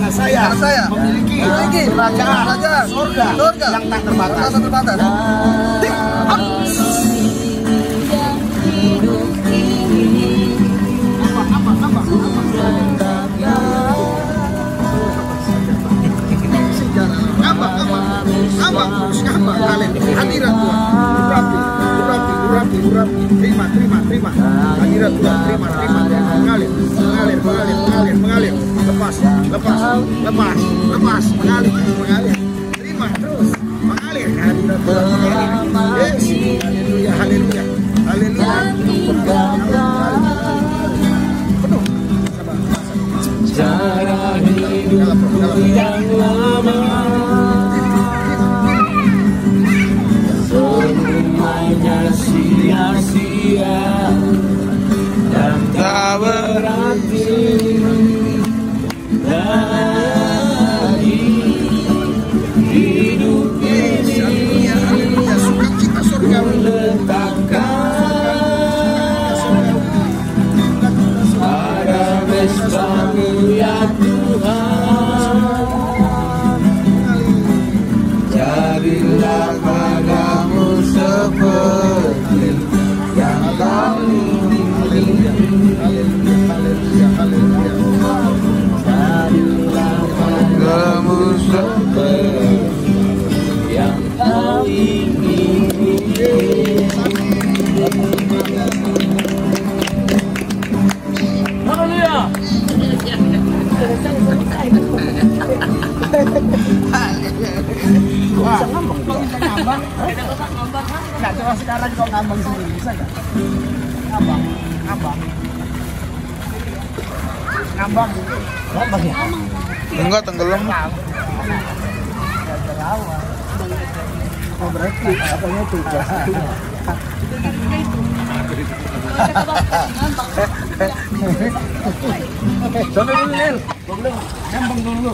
saya memiliki kerajaan surga yang tak terbatas. Hadirat Tuhan, urapi, terima, hadirat Tuhan, terima, mengalir, lepas, mengalir, terima terus, mengalir, hadirat Tuhan, yes, haleluya, penuh, cara hidup yang lama. Semuanya sia-sia dan tak berarti lagi hidup ini. Letakkan pada mesra-Mu ya Tuhan, jadilah padamu seperti yang Kau ingin. Jadilah padamu seperti yang Kau ingin. Haleluya. Wah, bisa ngambang. Nggak, coba sekarang kau ngambang sendiri, bisa nggak? Ngambang ya? Enggak, tenggelam. Oh, berarti apanya itu? Coba dulu, Nel. Ngambang dulu.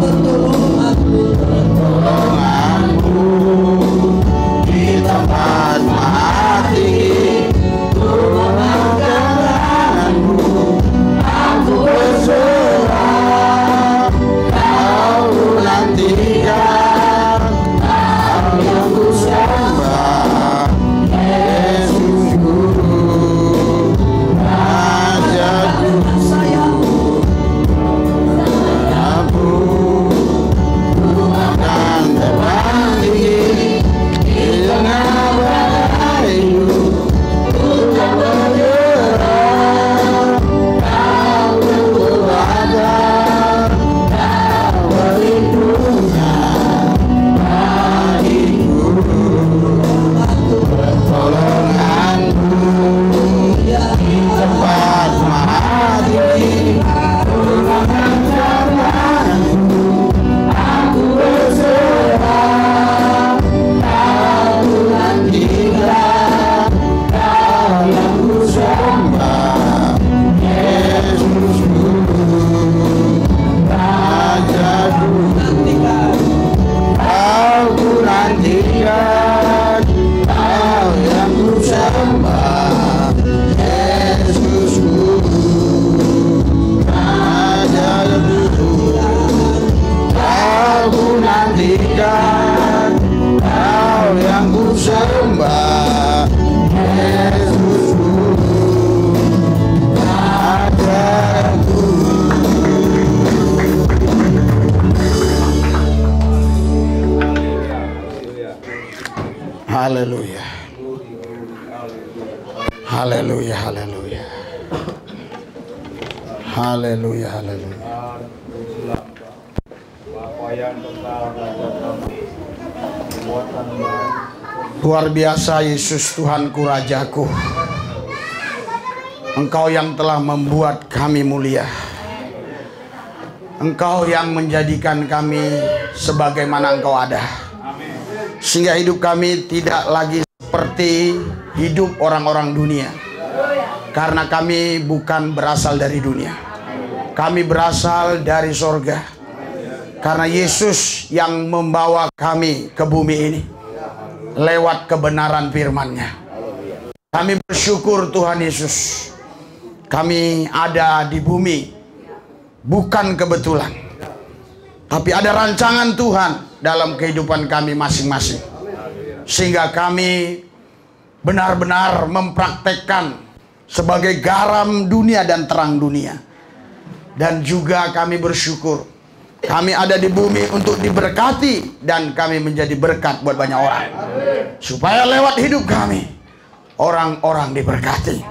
pertolonganmu di tempat mati. Turun tanganmu, aku berserah. Kau nantikan, Kau yang ku sembah, Yesusku, Rajaku. Aku akan terbang tinggi di tengah badai hidup. Ku tak bergerak, Kau berkuasa, Kau berlindungan bagiku. Pertolonganmu di tempat mati. Turunkan tanganmu, aku berserah. Kau nantikan, Kau yang ku sembah, Yesusku, Rajaku. Kau ku nantikan, Kau yang ku sembah, Yesusku, Rajaku. Kau ku nantikan, Kau yang ku sembah, Yesusku, Rajaku. Haleluya. Haleluya, haleluya. Haleluya, haleluya. Luar biasa Yesus Tuhanku, Rajaku. Engkau yang telah membuat kami mulia. Engkau yang menjadikan kami sebagaimana Engkau ada. Sehingga hidup kami tidak lagi seperti hidup orang-orang dunia. Karena kami bukan berasal dari dunia. Kami berasal dari sorga. Karena Yesus yang membawa kami ke bumi ini lewat kebenaran firman-Nya. Kami bersyukur Tuhan Yesus. Kami ada di bumi bukan kebetulan, tapi ada rancangan Tuhan dalam kehidupan kami masing-masing. Sehingga kami benar-benar mempraktekkan sebagai garam dunia dan terang dunia. Dan juga kami bersyukur kami ada di bumi untuk diberkati, dan kami menjadi berkat buat banyak orang. Supaya lewat hidup kami orang-orang diberkati.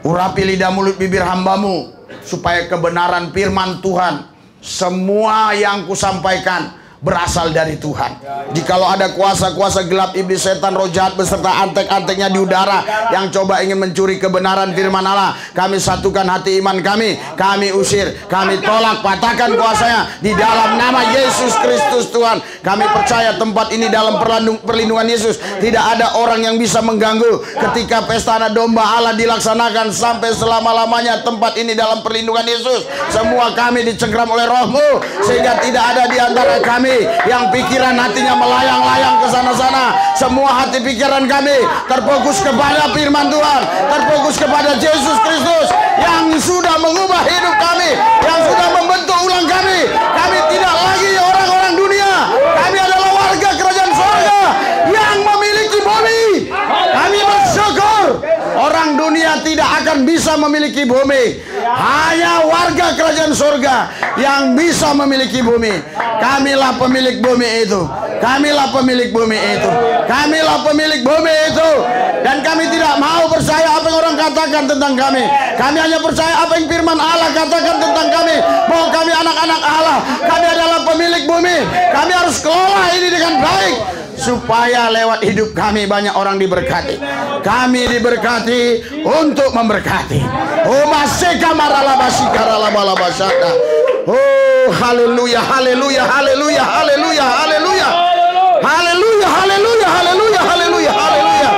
Urapi lidah mulut bibir hambamu, supaya kebenaran firman Tuhan semua yang kusampaikan berasal dari Tuhan. Jikalau ada kuasa-kuasa gelap, iblis, setan, roh jahat beserta antek-anteknya di udara yang coba ingin mencuri kebenaran firman Allah, kami satukan hati iman kami usir, kami tolak, patahkan kuasanya di dalam nama Yesus Kristus Tuhan. Kami percaya tempat ini dalam perlindungan Yesus. Tidak ada orang yang bisa mengganggu ketika pesta anak domba Allah dilaksanakan sampai selama-lamanya. Tempat ini dalam perlindungan Yesus. Semua kami dicengkram oleh Roh-Mu, sehingga tidak ada di antara kami yang pikiran hatinya melayang-layang ke sana-sana. Semua hati pikiran kami terfokus kepada firman Tuhan, terfokus kepada Yesus Kristus yang sudah mengubah hidup kami, yang sudah membentuk ulang kami. Kami tidak lagi orang-orang dunia. Kami adalah warga kerajaan surga yang memiliki bumi. Kami bersyukur orang dunia tidak akan bisa memiliki bumi. Hanya warga kerajaan surga yang bisa memiliki bumi. Kamilah pemilik bumi itu. Kamilah pemilik bumi itu. Kamilah pemilik bumi itu. Dan kami tidak mau percaya apa yang orang katakan tentang kami. Kami hanya percaya apa yang firman Allah katakan tentang kami. Bahwa kami anak-anak Allah. Kami adalah pemilik bumi. Kami harus kelola ini dengan baik, supaya lewat hidup kami banyak orang diberkati. Kami diberkati untuk memberkati. Oh, maseka maralabasikaralabalabasaka. Oh, haleluya, haleluya, haleluya, haleluya, haleluya. Haleluya, haleluya, haleluya, haleluya, haleluya.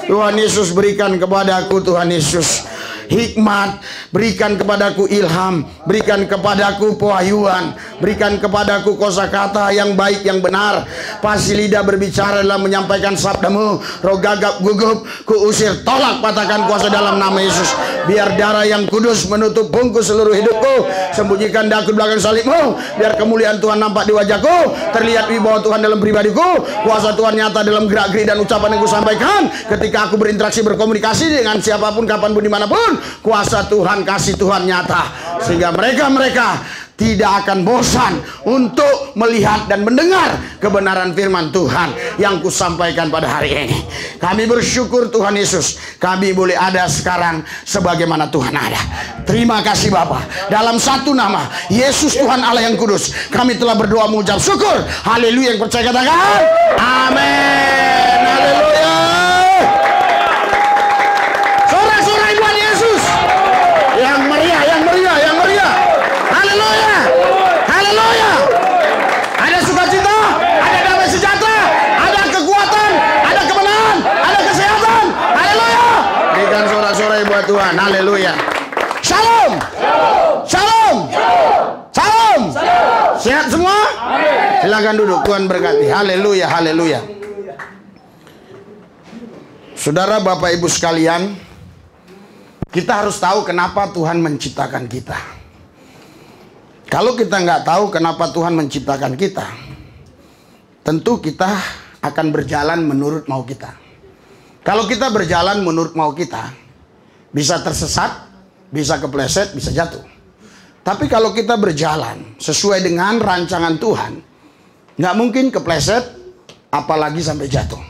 Tuhan Yesus berikan kepada aku, Tuhan Yesus, hikmat Berikan kepadaku ilham, berikan kepadaku pewahyuan, berikan kepadaku kosakata yang baik, yang benar. Pasti lidah berbicara dalam menyampaikan sabdamu. Roh gagap gugup kuusir, tolak, patahkan kuasa dalam nama Yesus. Biar darah yang kudus menutup bungkus seluruh hidupku. Sembunyikan daku belakang salibmu. Biar kemuliaan Tuhan nampak di wajahku, terlihat wibawa Tuhan dalam pribadiku. Kuasa Tuhan nyata dalam gerak-gerik dan ucapan yang kusampaikan. Ketika aku berinteraksi, berkomunikasi dengan siapapun, kapanpun, dimanapun, kuasa Tuhan, kasih Tuhan nyata. Sehingga mereka tidak akan bosan untuk melihat dan mendengar kebenaran firman Tuhan yang kusampaikan pada hari ini. Kami bersyukur Tuhan Yesus, kami boleh ada sekarang sebagaimana Tuhan ada. Terima kasih Bapa. Dalam satu nama, Yesus Tuhan Allah yang kudus, kami telah berdoa mengucap syukur. Haleluya. Yang percaya katakan amin. Haleluya. Sorak-sorai buat Yesus. Yang meriah, yang meriah, yang meriah. Haleluya. Haleluya. Ada sukacita, ada damai sejahtera, ada kekuatan, ada kemenangan, ada kesehatan. Haleluya. Berikan sorak-sorai buat Tuhan. Haleluya. Shalom. Shalom. Shalom. Sehat semua? Silakan duduk. Tuhan berkati. Haleluya. Haleluya. Saudara, Bapak Ibu sekalian, kita harus tahu kenapa Tuhan menciptakan kita. Kalau kita nggak tahu kenapa Tuhan menciptakan kita, tentu kita akan berjalan menurut mau kita. Kalau kita berjalan menurut mau kita, bisa tersesat, bisa kepleset, bisa jatuh. Tapi kalau kita berjalan sesuai dengan rancangan Tuhan, nggak mungkin kepleset, apalagi sampai jatuh.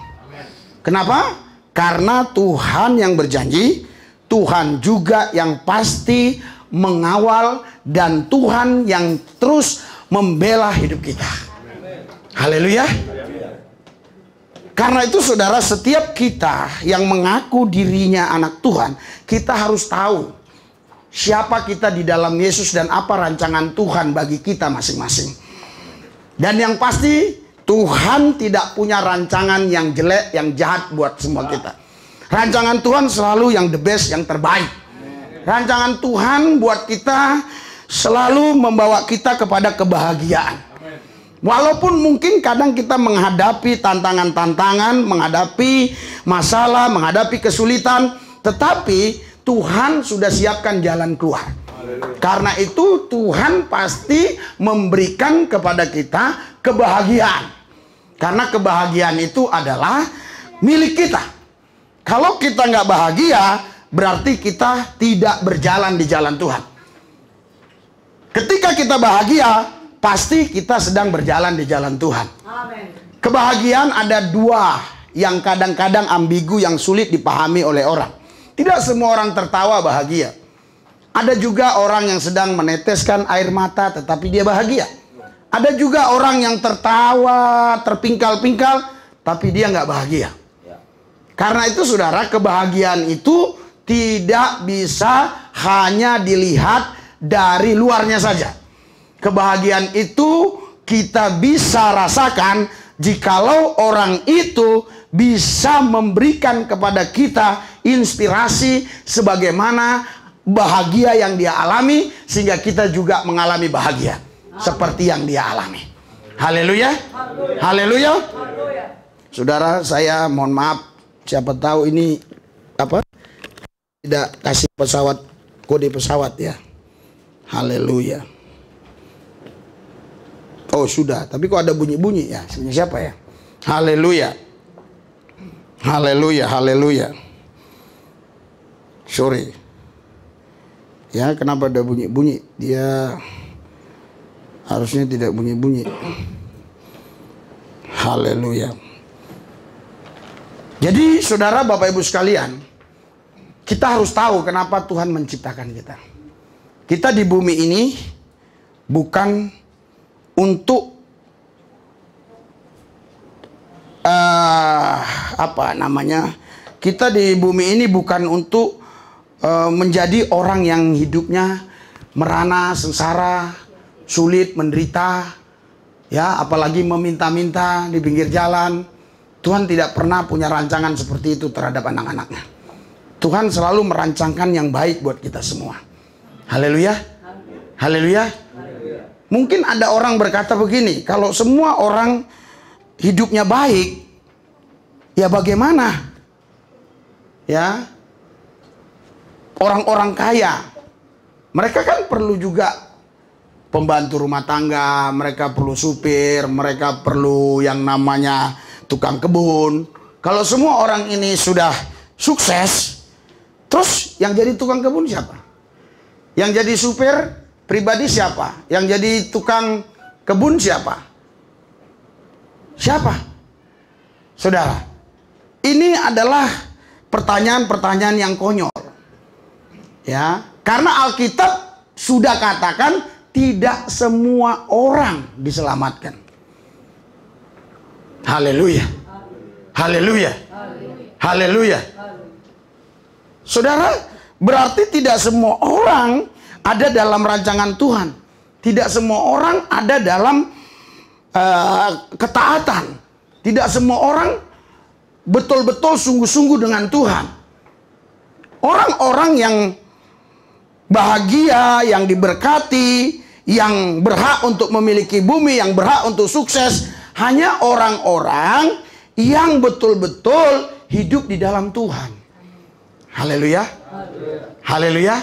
Kenapa? Karena Tuhan yang berjanji, Tuhan juga yang pasti mengawal, dan Tuhan yang terus membela hidup kita. Haleluya. Karena itu saudara, setiap kita yang mengaku dirinya anak Tuhan, kita harus tahu siapa kita di dalam Yesus dan apa rancangan Tuhan bagi kita masing-masing. Dan yang pasti, Tuhan tidak punya rancangan yang jelek, yang jahat buat semua kita. Rancangan Tuhan selalu yang the best, yang terbaik. Rancangan Tuhan buat kita selalu membawa kita kepada kebahagiaan. Walaupun mungkin kadang kita menghadapi tantangan-tantangan, menghadapi masalah, menghadapi kesulitan, tetapi Tuhan sudah siapkan jalan keluar. Karena itu Tuhan pasti memberikan kepada kita kebahagiaan. Karena kebahagiaan itu adalah milik kita. Kalau kita nggak bahagia, berarti kita tidak berjalan di jalan Tuhan. Ketika kita bahagia, pasti kita sedang berjalan di jalan Tuhan. Amen. Kebahagiaan ada dua yang kadang-kadang ambigu, yang sulit dipahami oleh orang. Tidak semua orang tertawa bahagia. Ada juga orang yang sedang meneteskan air mata tetapi dia bahagia. Ada juga orang yang tertawa, terpingkal-pingkal, tapi dia nggak bahagia. Karena itu saudara, kebahagiaan itu tidak bisa hanya dilihat dari luarnya saja. Kebahagiaan itu kita bisa rasakan jikalau orang itu bisa memberikan kepada kita inspirasi sebagaimana bahagia yang dia alami, sehingga kita juga mengalami bahagia seperti yang dia alami. Haleluya. Haleluya. Saudara, saya mohon maaf, siapa tahu ini apa, tidak kasih pesawat, kode pesawat ya. Haleluya. Oh sudah, tapi kok ada bunyi-bunyi ya? Siapa ya? Haleluya. Haleluya, haleluya. Sorry. Ya, kenapa ada bunyi-bunyi? Dia harusnya tidak bunyi-bunyi. Haleluya. Jadi saudara, Bapak Ibu sekalian, kita harus tahu kenapa Tuhan menciptakan kita. Kita di bumi ini bukan untuk kita di bumi ini bukan untuk menjadi orang yang hidupnya merana, sengsara, sulit, menderita, ya, apalagi meminta-minta di pinggir jalan. Tuhan tidak pernah punya rancangan seperti itu terhadap anak-anaknya. Tuhan selalu merancangkan yang baik buat kita semua. Haleluya. Haleluya. Mungkin ada orang berkata begini, kalau semua orang hidupnya baik, ya bagaimana? Ya, orang-orang kaya, mereka kan perlu juga pembantu rumah tangga, mereka perlu supir, mereka perlu yang namanya tukang kebun. Kalau semua orang ini sudah sukses, terus yang jadi tukang kebun siapa? Yang jadi supir pribadi siapa? Yang jadi tukang kebun siapa? Siapa? Saudara, ini adalah pertanyaan-pertanyaan yang konyol. Ya, karena Alkitab sudah katakan tidak semua orang diselamatkan. Haleluya. Haleluya. Haleluya. Saudara, berarti tidak semua orang ada dalam rancangan Tuhan. Tidak semua orang ada dalam ketaatan. Tidak semua orang betul-betul sungguh-sungguh dengan Tuhan. Orang-orang yang bahagia, yang diberkati, yang berhak untuk memiliki bumi, yang berhak untuk sukses, hanya orang-orang yang betul-betul hidup di dalam Tuhan. Haleluya. Haleluya.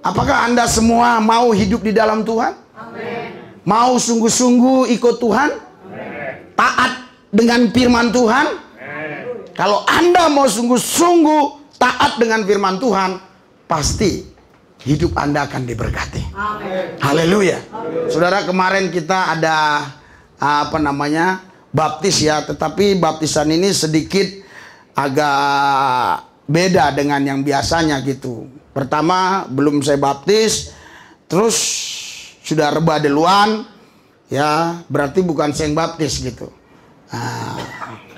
Apakah Anda semua mau hidup di dalam Tuhan? Amen. Mau sungguh-sungguh ikut Tuhan? Amen. Taat dengan firman Tuhan? Amen. Kalau Anda mau sungguh-sungguh taat dengan firman Tuhan, pasti hidup Anda akan diberkati. Amen. Haleluya. Saudara, kemarin kita ada baptis ya, tetapi baptisan ini sedikit agak beda dengan yang biasanya gitu. Pertama, belum saya baptis, terus sudah rebah duluan, ya berarti bukan saya yang baptis gitu.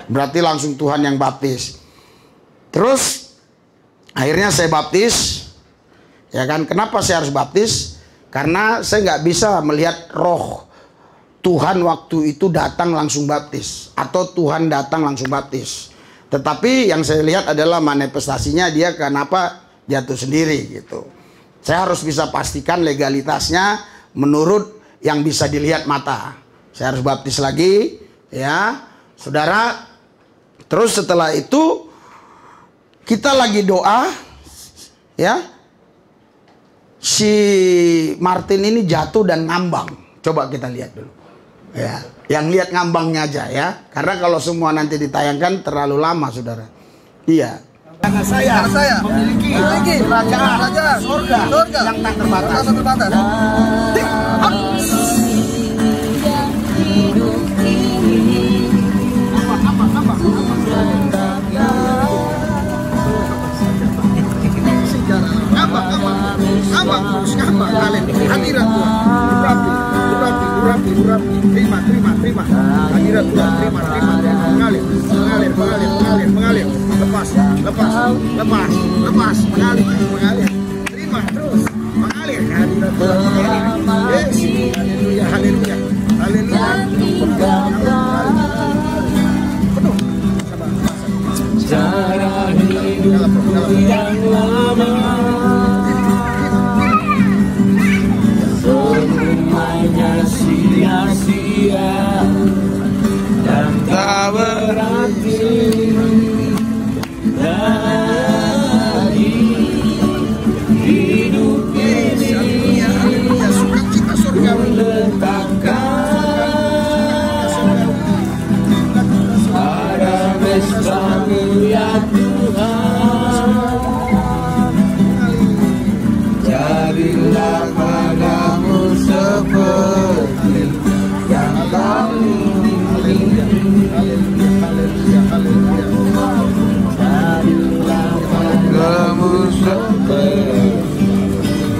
Berarti langsung Tuhan yang baptis. Terus akhirnya saya baptis, ya kan? Kenapa saya harus baptis? Karena saya nggak bisa melihat roh Tuhan waktu itu datang langsung baptis, atau Tuhan datang langsung baptis. Tetapi yang saya lihat adalah manifestasinya dia kenapa jatuh sendiri gitu. Saya harus bisa pastikan legalitasnya menurut yang bisa dilihat mata. Saya harus baptis lagi, ya, saudara. Terus setelah itu kita lagi doa, ya. Si Martin ini jatuh dan ngambang. Coba kita lihat dulu. Ya, yang lihat ngambangnya aja ya. Karena kalau semua nanti ditayangkan terlalu lama, saudara. Iya. Karena saya memiliki kerajaan surga yang tak terbatas. Hadirat Tuhan, terima. Hadirat Tuhan, terima. Mengalir. Lepas, mengalir. Terima terus, mengalir. Hadirat Tuhan, yes. Haleluya. Penuh. Cara hidup yang lama. Semuanya sia-sia dan tak berarti lagi hidup ini. Meletakkan pada pesta-Mu ya Tuhan, jadilah padamu seperti yang kami jadilah padamu seperti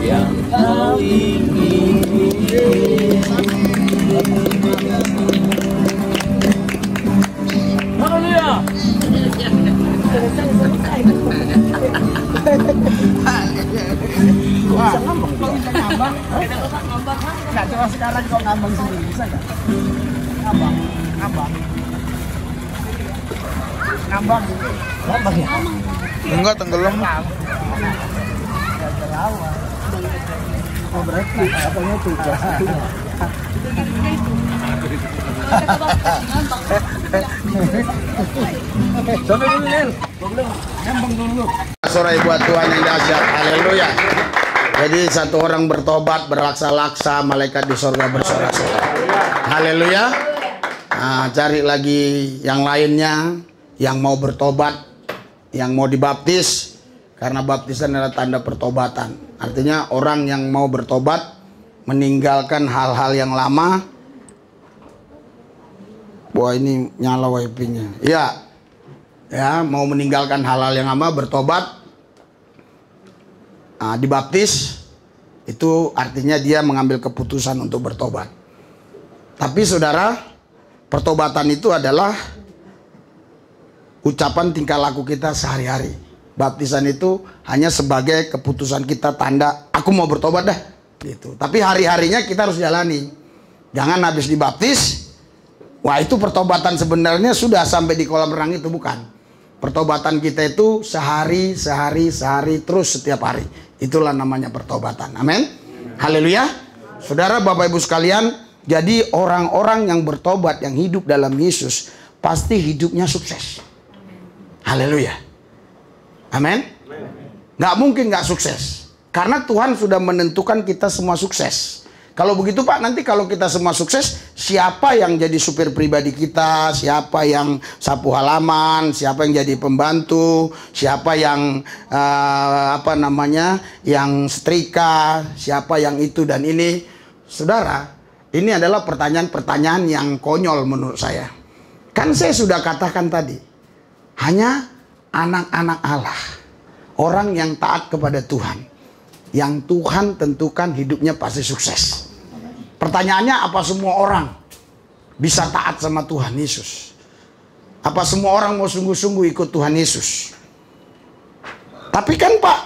yang kau ingini. Haleluya. Wah, bisa ngambang? Nggak, coba sekarang kok ngambang sendiri, bisa nggak? Ngambang ya? Enggak, tenggelam. Nggak Oh, berarti apanya itu? Sampai dulu, Nel. Ngambang dulu. Sore buat Tuhan yang dahsyat. Haleluya. Jadi satu orang bertobat berlaksa-laksa, malaikat di sorga bersorak-sorak. Haleluya. Nah, cari lagi yang lainnya yang mau bertobat, yang mau dibaptis, karena baptisan adalah tanda pertobatan. Artinya orang yang mau bertobat, meninggalkan hal-hal yang lama. Wah, ini nyala wifi-nya. Ya, ya, mau meninggalkan hal-hal yang lama, bertobat. Nah, dibaptis itu artinya dia mengambil keputusan untuk bertobat. Tapi saudara, pertobatan itu adalah ucapan tingkah laku kita sehari-hari. Baptisan itu hanya sebagai keputusan kita, tanda aku mau bertobat dah gitu. Tapi hari-harinya kita harus jalani. Jangan habis dibaptis, wah itu pertobatan sebenarnya sudah sampai di kolam renang, itu bukan. Pertobatan kita itu sehari terus setiap hari. Itulah namanya pertobatan. Amin. Haleluya. Saudara, Bapak Ibu sekalian, jadi orang-orang yang bertobat, yang hidup dalam Yesus, pasti hidupnya sukses. Haleluya. Amin. Nggak mungkin nggak sukses. Karena Tuhan sudah menentukan kita semua sukses. Kalau begitu Pak, nanti kalau kita semua sukses, siapa yang jadi supir pribadi kita, siapa yang sapu halaman, siapa yang jadi pembantu, siapa yang yang setrika, siapa yang itu dan ini. Saudara, ini adalah pertanyaan-pertanyaan yang konyol menurut saya. Kan saya sudah katakan tadi, hanya anak-anak Allah, orang yang taat kepada Tuhan, yang Tuhan tentukan hidupnya pasti sukses. Pertanyaannya, apa semua orang bisa taat sama Tuhan Yesus? Apa semua orang mau sungguh-sungguh ikut Tuhan Yesus? Tapi kan Pak,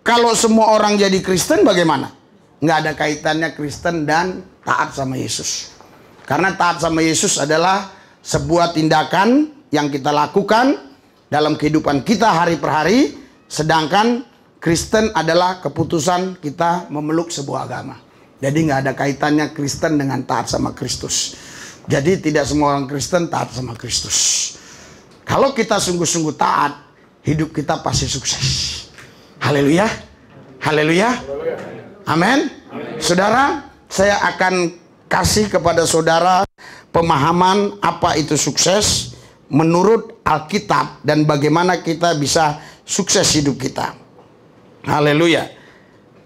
kalau semua orang jadi Kristen bagaimana? Nggak ada kaitannya Kristen dan taat sama Yesus. Karena taat sama Yesus adalah sebuah tindakan yang kita lakukan dalam kehidupan kita hari per hari. Sedangkan Kristen adalah keputusan kita memeluk sebuah agama. Jadi nggak ada kaitannya Kristen dengan taat sama Kristus. Jadi tidak semua orang Kristen taat sama Kristus. Kalau kita sungguh-sungguh taat, hidup kita pasti sukses. Haleluya. Haleluya. Amin. Saudara, saya akan kasih kepada saudara pemahaman apa itu sukses menurut Alkitab dan bagaimana kita bisa sukses hidup kita. Haleluya.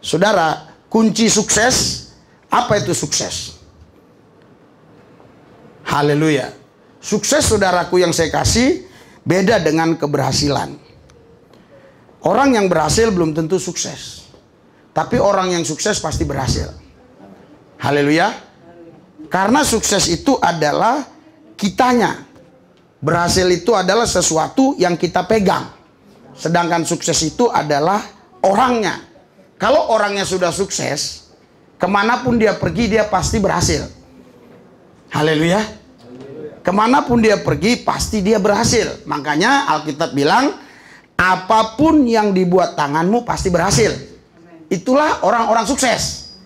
Saudara, kunci sukses, apa itu sukses? Haleluya. Sukses, saudaraku, yang saya kasih beda dengan keberhasilan. Orang yang berhasil belum tentu sukses, tapi orang yang sukses pasti berhasil. Haleluya. Karena sukses itu adalah kitanya. Berhasil itu adalah sesuatu yang kita pegang. Sedangkan sukses itu adalah orangnya. Kalau orangnya sudah sukses, kemanapun dia pergi dia pasti berhasil. Haleluya. Kemanapun dia pergi pasti dia berhasil. Makanya Alkitab bilang, apapun yang dibuat tanganmu pasti berhasil. Itulah orang-orang sukses.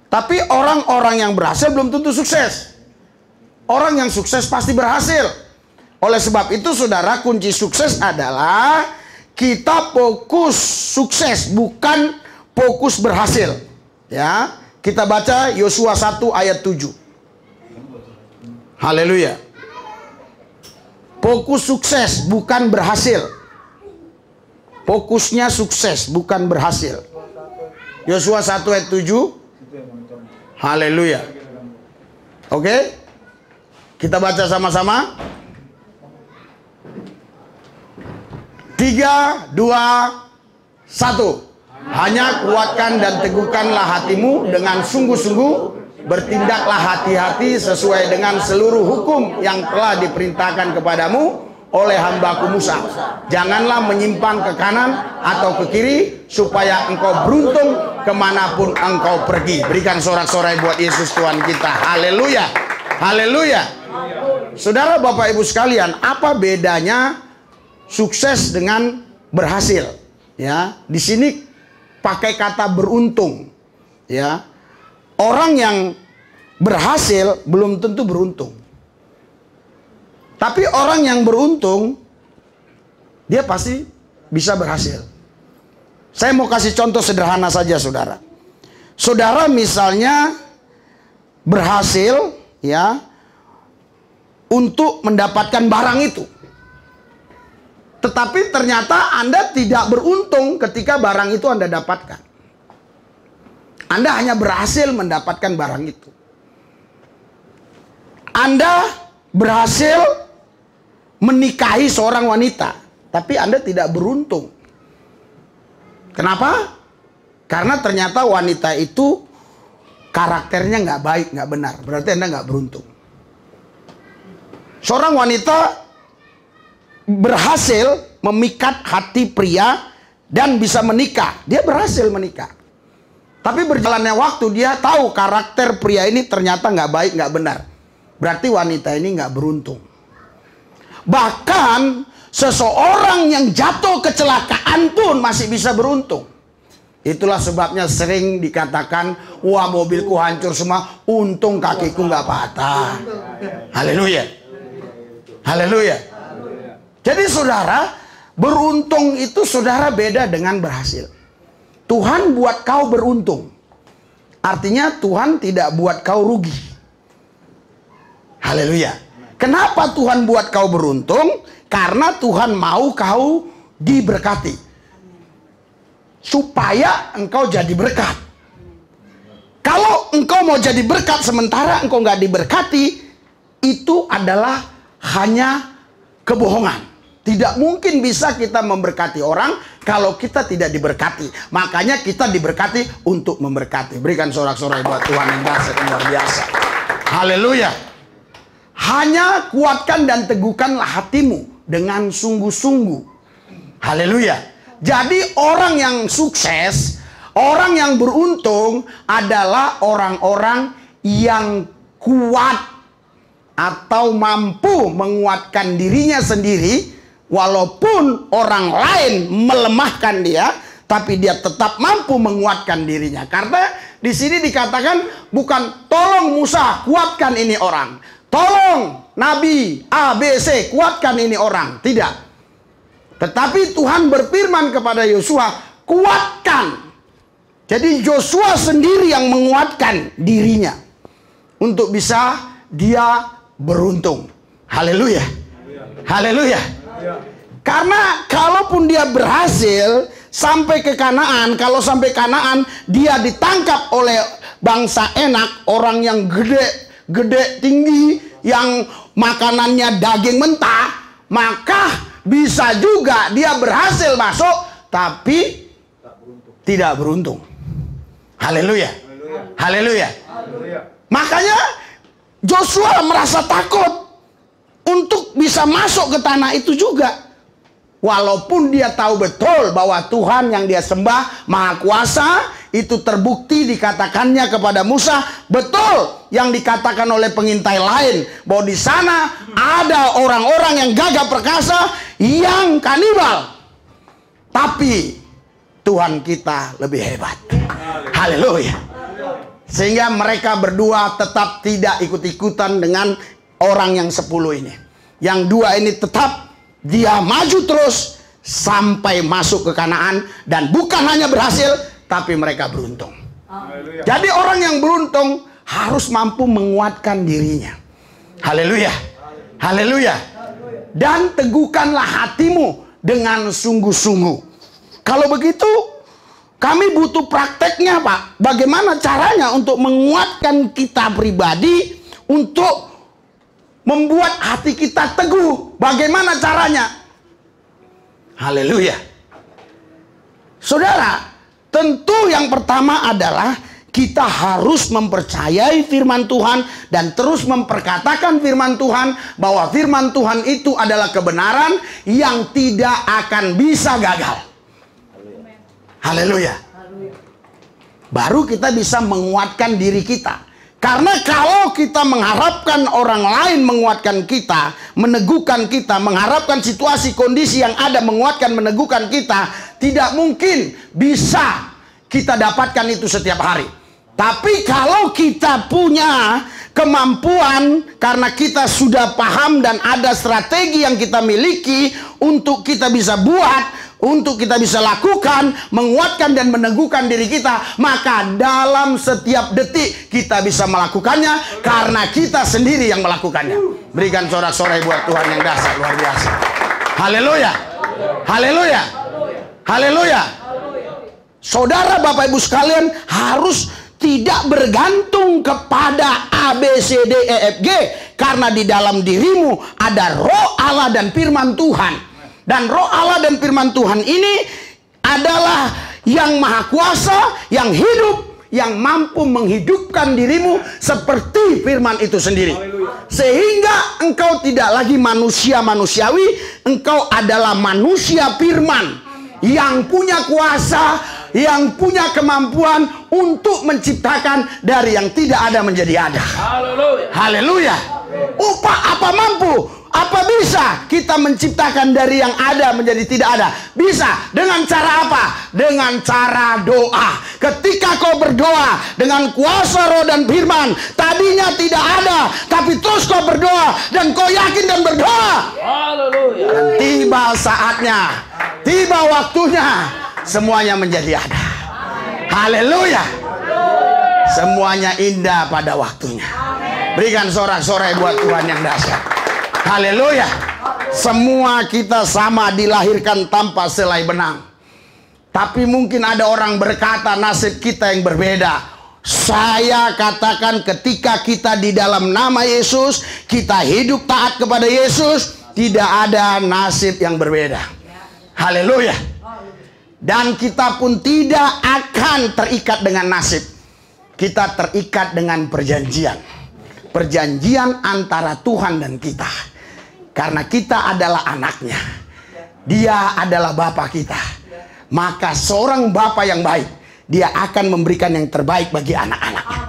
Tapi orang-orang yang berhasil belum tentu sukses. Orang yang sukses pasti berhasil. Oleh sebab itu saudara, kunci sukses adalah kita fokus sukses, bukan fokus berhasil. Ya, kita baca Yosua 1 ayat 7. Haleluya. Fokus sukses, bukan berhasil. Fokusnya sukses, bukan berhasil. Yosua 1 ayat 7. Haleluya. Oke? Kita baca sama-sama. 3, 2, 1. Hanya kuatkan dan teguhkanlah hatimu dengan sungguh-sungguh. Bertindaklah hati-hati sesuai dengan seluruh hukum yang telah diperintahkan kepadamu oleh hambaku Musa. Janganlah menyimpang ke kanan atau ke kiri, supaya engkau beruntung kemanapun engkau pergi. Berikan sorak-sorai buat Yesus Tuhan kita. Haleluya. Haleluya. Saudara, Bapak Ibu sekalian, apa bedanya sukses dengan berhasil? Ya, di sini pakai kata beruntung. ya, orang yang berhasil belum tentu beruntung. Tapi orang yang beruntung, dia pasti bisa berhasil. Saya mau kasih contoh sederhana saja, saudara. Saudara misalnya berhasil, ya, untuk mendapatkan barang itu. Tetapi ternyata Anda tidak beruntung ketika barang itu Anda dapatkan. Anda hanya berhasil mendapatkan barang itu. Anda berhasil menikahi seorang wanita, tapi Anda tidak beruntung. Kenapa? Karena ternyata wanita itu karakternya nggak baik, nggak benar. Berarti Anda nggak beruntung. Seorang wanita berhasil memikat hati pria dan bisa menikah. Dia berhasil menikah. Tapi berjalannya waktu dia tahu karakter pria ini ternyata nggak baik, nggak benar. Berarti wanita ini nggak beruntung. Bahkan seseorang yang jatuh kecelakaan pun masih bisa beruntung. Itulah sebabnya sering dikatakan, wah mobilku hancur semua, untung kakiku nggak patah. Haleluya. Haleluya. Jadi saudara, beruntung itu saudara beda dengan berhasil. Tuhan buat kau beruntung. Artinya Tuhan tidak buat kau rugi. Haleluya. Kenapa Tuhan buat kau beruntung? Karena Tuhan mau kau diberkati. Supaya engkau jadi berkat. Kalau engkau mau jadi berkat sementara engkau nggak diberkati, itu adalah hanya kebohongan. Tidak mungkin bisa kita memberkati orang kalau kita tidak diberkati. Makanya kita diberkati untuk memberkati. Berikan sorak-sorai buat Tuhan yang dahsyat dan luar biasa. Haleluya. Hanya kuatkan dan teguhkanlah hatimu dengan sungguh-sungguh. Haleluya. Jadi orang yang sukses, orang yang beruntung adalah orang-orang yang kuat atau mampu menguatkan dirinya sendiri. Walaupun orang lain melemahkan dia, tapi dia tetap mampu menguatkan dirinya. Karena di sini dikatakan bukan tolong Musa kuatkan ini orang, tolong Nabi A, B, C kuatkan ini orang. Tidak. Tetapi Tuhan berfirman kepada Yosua, kuatkan. Jadi Yosua sendiri yang menguatkan dirinya untuk bisa dia beruntung. Haleluya. Haleluya. Karena kalaupun dia berhasil sampai ke Kanaan, kalau sampai Kanaan dia ditangkap oleh bangsa Enak, orang yang gede tinggi, yang makanannya daging mentah, maka bisa juga dia berhasil masuk tapi tidak beruntung. Haleluya. Haleluya. Makanya Joshua merasa takut untuk bisa masuk ke tanah itu juga. Walaupun dia tahu betul bahwa Tuhan yang dia sembah Maha Kuasa, itu terbukti dikatakannya kepada Musa, betul yang dikatakan oleh pengintai lain, bahwa di sana ada orang-orang yang gagah perkasa, yang kanibal. Tapi Tuhan kita lebih hebat. Haleluya. Sehingga mereka berdua tetap tidak ikut-ikutan dengan orang yang 10 ini. Yang 2 ini tetap dia maju terus sampai masuk ke Kanaan. Dan bukan hanya berhasil, tapi mereka beruntung. Jadi orang yang beruntung harus mampu menguatkan dirinya. Haleluya. Haleluya. Dan teguhkanlah hatimu dengan sungguh-sungguh. Kalau begitu, kami butuh prakteknya, Pak. Bagaimana caranya untuk menguatkan kita pribadi, untuk membuat hati kita teguh. Bagaimana caranya? Haleluya. Saudara, tentu yang pertama adalah kita harus mempercayai firman Tuhan dan terus memperkatakan firman Tuhan, bahwa firman Tuhan itu adalah kebenaran yang tidak akan bisa gagal. Haleluya. Baru kita bisa menguatkan diri kita. Karena kalau kita mengharapkan orang lain menguatkan kita, meneguhkan kita, mengharapkan situasi kondisi yang ada menguatkan, meneguhkan kita, tidak mungkin bisa kita dapatkan itu setiap hari. Tapi kalau kita punya kemampuan, karena kita sudah paham dan ada strategi yang kita miliki untuk kita bisa buat, untuk kita bisa lakukan, menguatkan dan meneguhkan diri kita, maka dalam setiap detik kita bisa melakukannya karena kita sendiri yang melakukannya. Berikan sorak-sorai buat Tuhan yang dahsyat, luar biasa. Haleluya. Haleluya. Haleluya. Saudara, Bapak Ibu sekalian, harus tidak bergantung kepada A, B, C, D, E, F, G, karena di dalam dirimu ada Roh Allah dan firman Tuhan. Dan Roh Allah dan firman Tuhan ini adalah yang maha kuasa, yang hidup, yang mampu menghidupkan dirimu seperti firman itu sendiri. Sehingga engkau tidak lagi manusia manusiawi, engkau adalah manusia firman yang punya kuasa, yang punya kemampuan untuk menciptakan dari yang tidak ada menjadi ada. Haleluya. Apa mampu? Apa bisa kita menciptakan dari yang ada menjadi tidak ada? Bisa. Dengan cara apa? Dengan cara doa. Ketika kau berdoa dengan kuasa Roh dan firman, tadinya tidak ada, tapi terus kau berdoa dan kau yakin dan berdoa. Haleluya. Dan tiba saatnya, tiba waktunya, semuanya menjadi ada. Haleluya. Semuanya indah pada waktunya. Berikan sorak-sorai buat Tuhan yang dahsyat. Haleluya. Semua kita sama dilahirkan tanpa selai benang. Tapi mungkin ada orang berkata nasib kita yang berbeda. Saya katakan ketika kita di dalam nama Yesus, kita hidup taat kepada Yesus, tidak ada nasib yang berbeda. Haleluya. Dan kita pun tidak akan terikat dengan nasib. Kita terikat dengan perjanjian. Perjanjian antara Tuhan dan kita. Karena kita adalah anaknya. Dia adalah Bapa kita. Maka seorang Bapa yang baik, dia akan memberikan yang terbaik bagi anak-anaknya.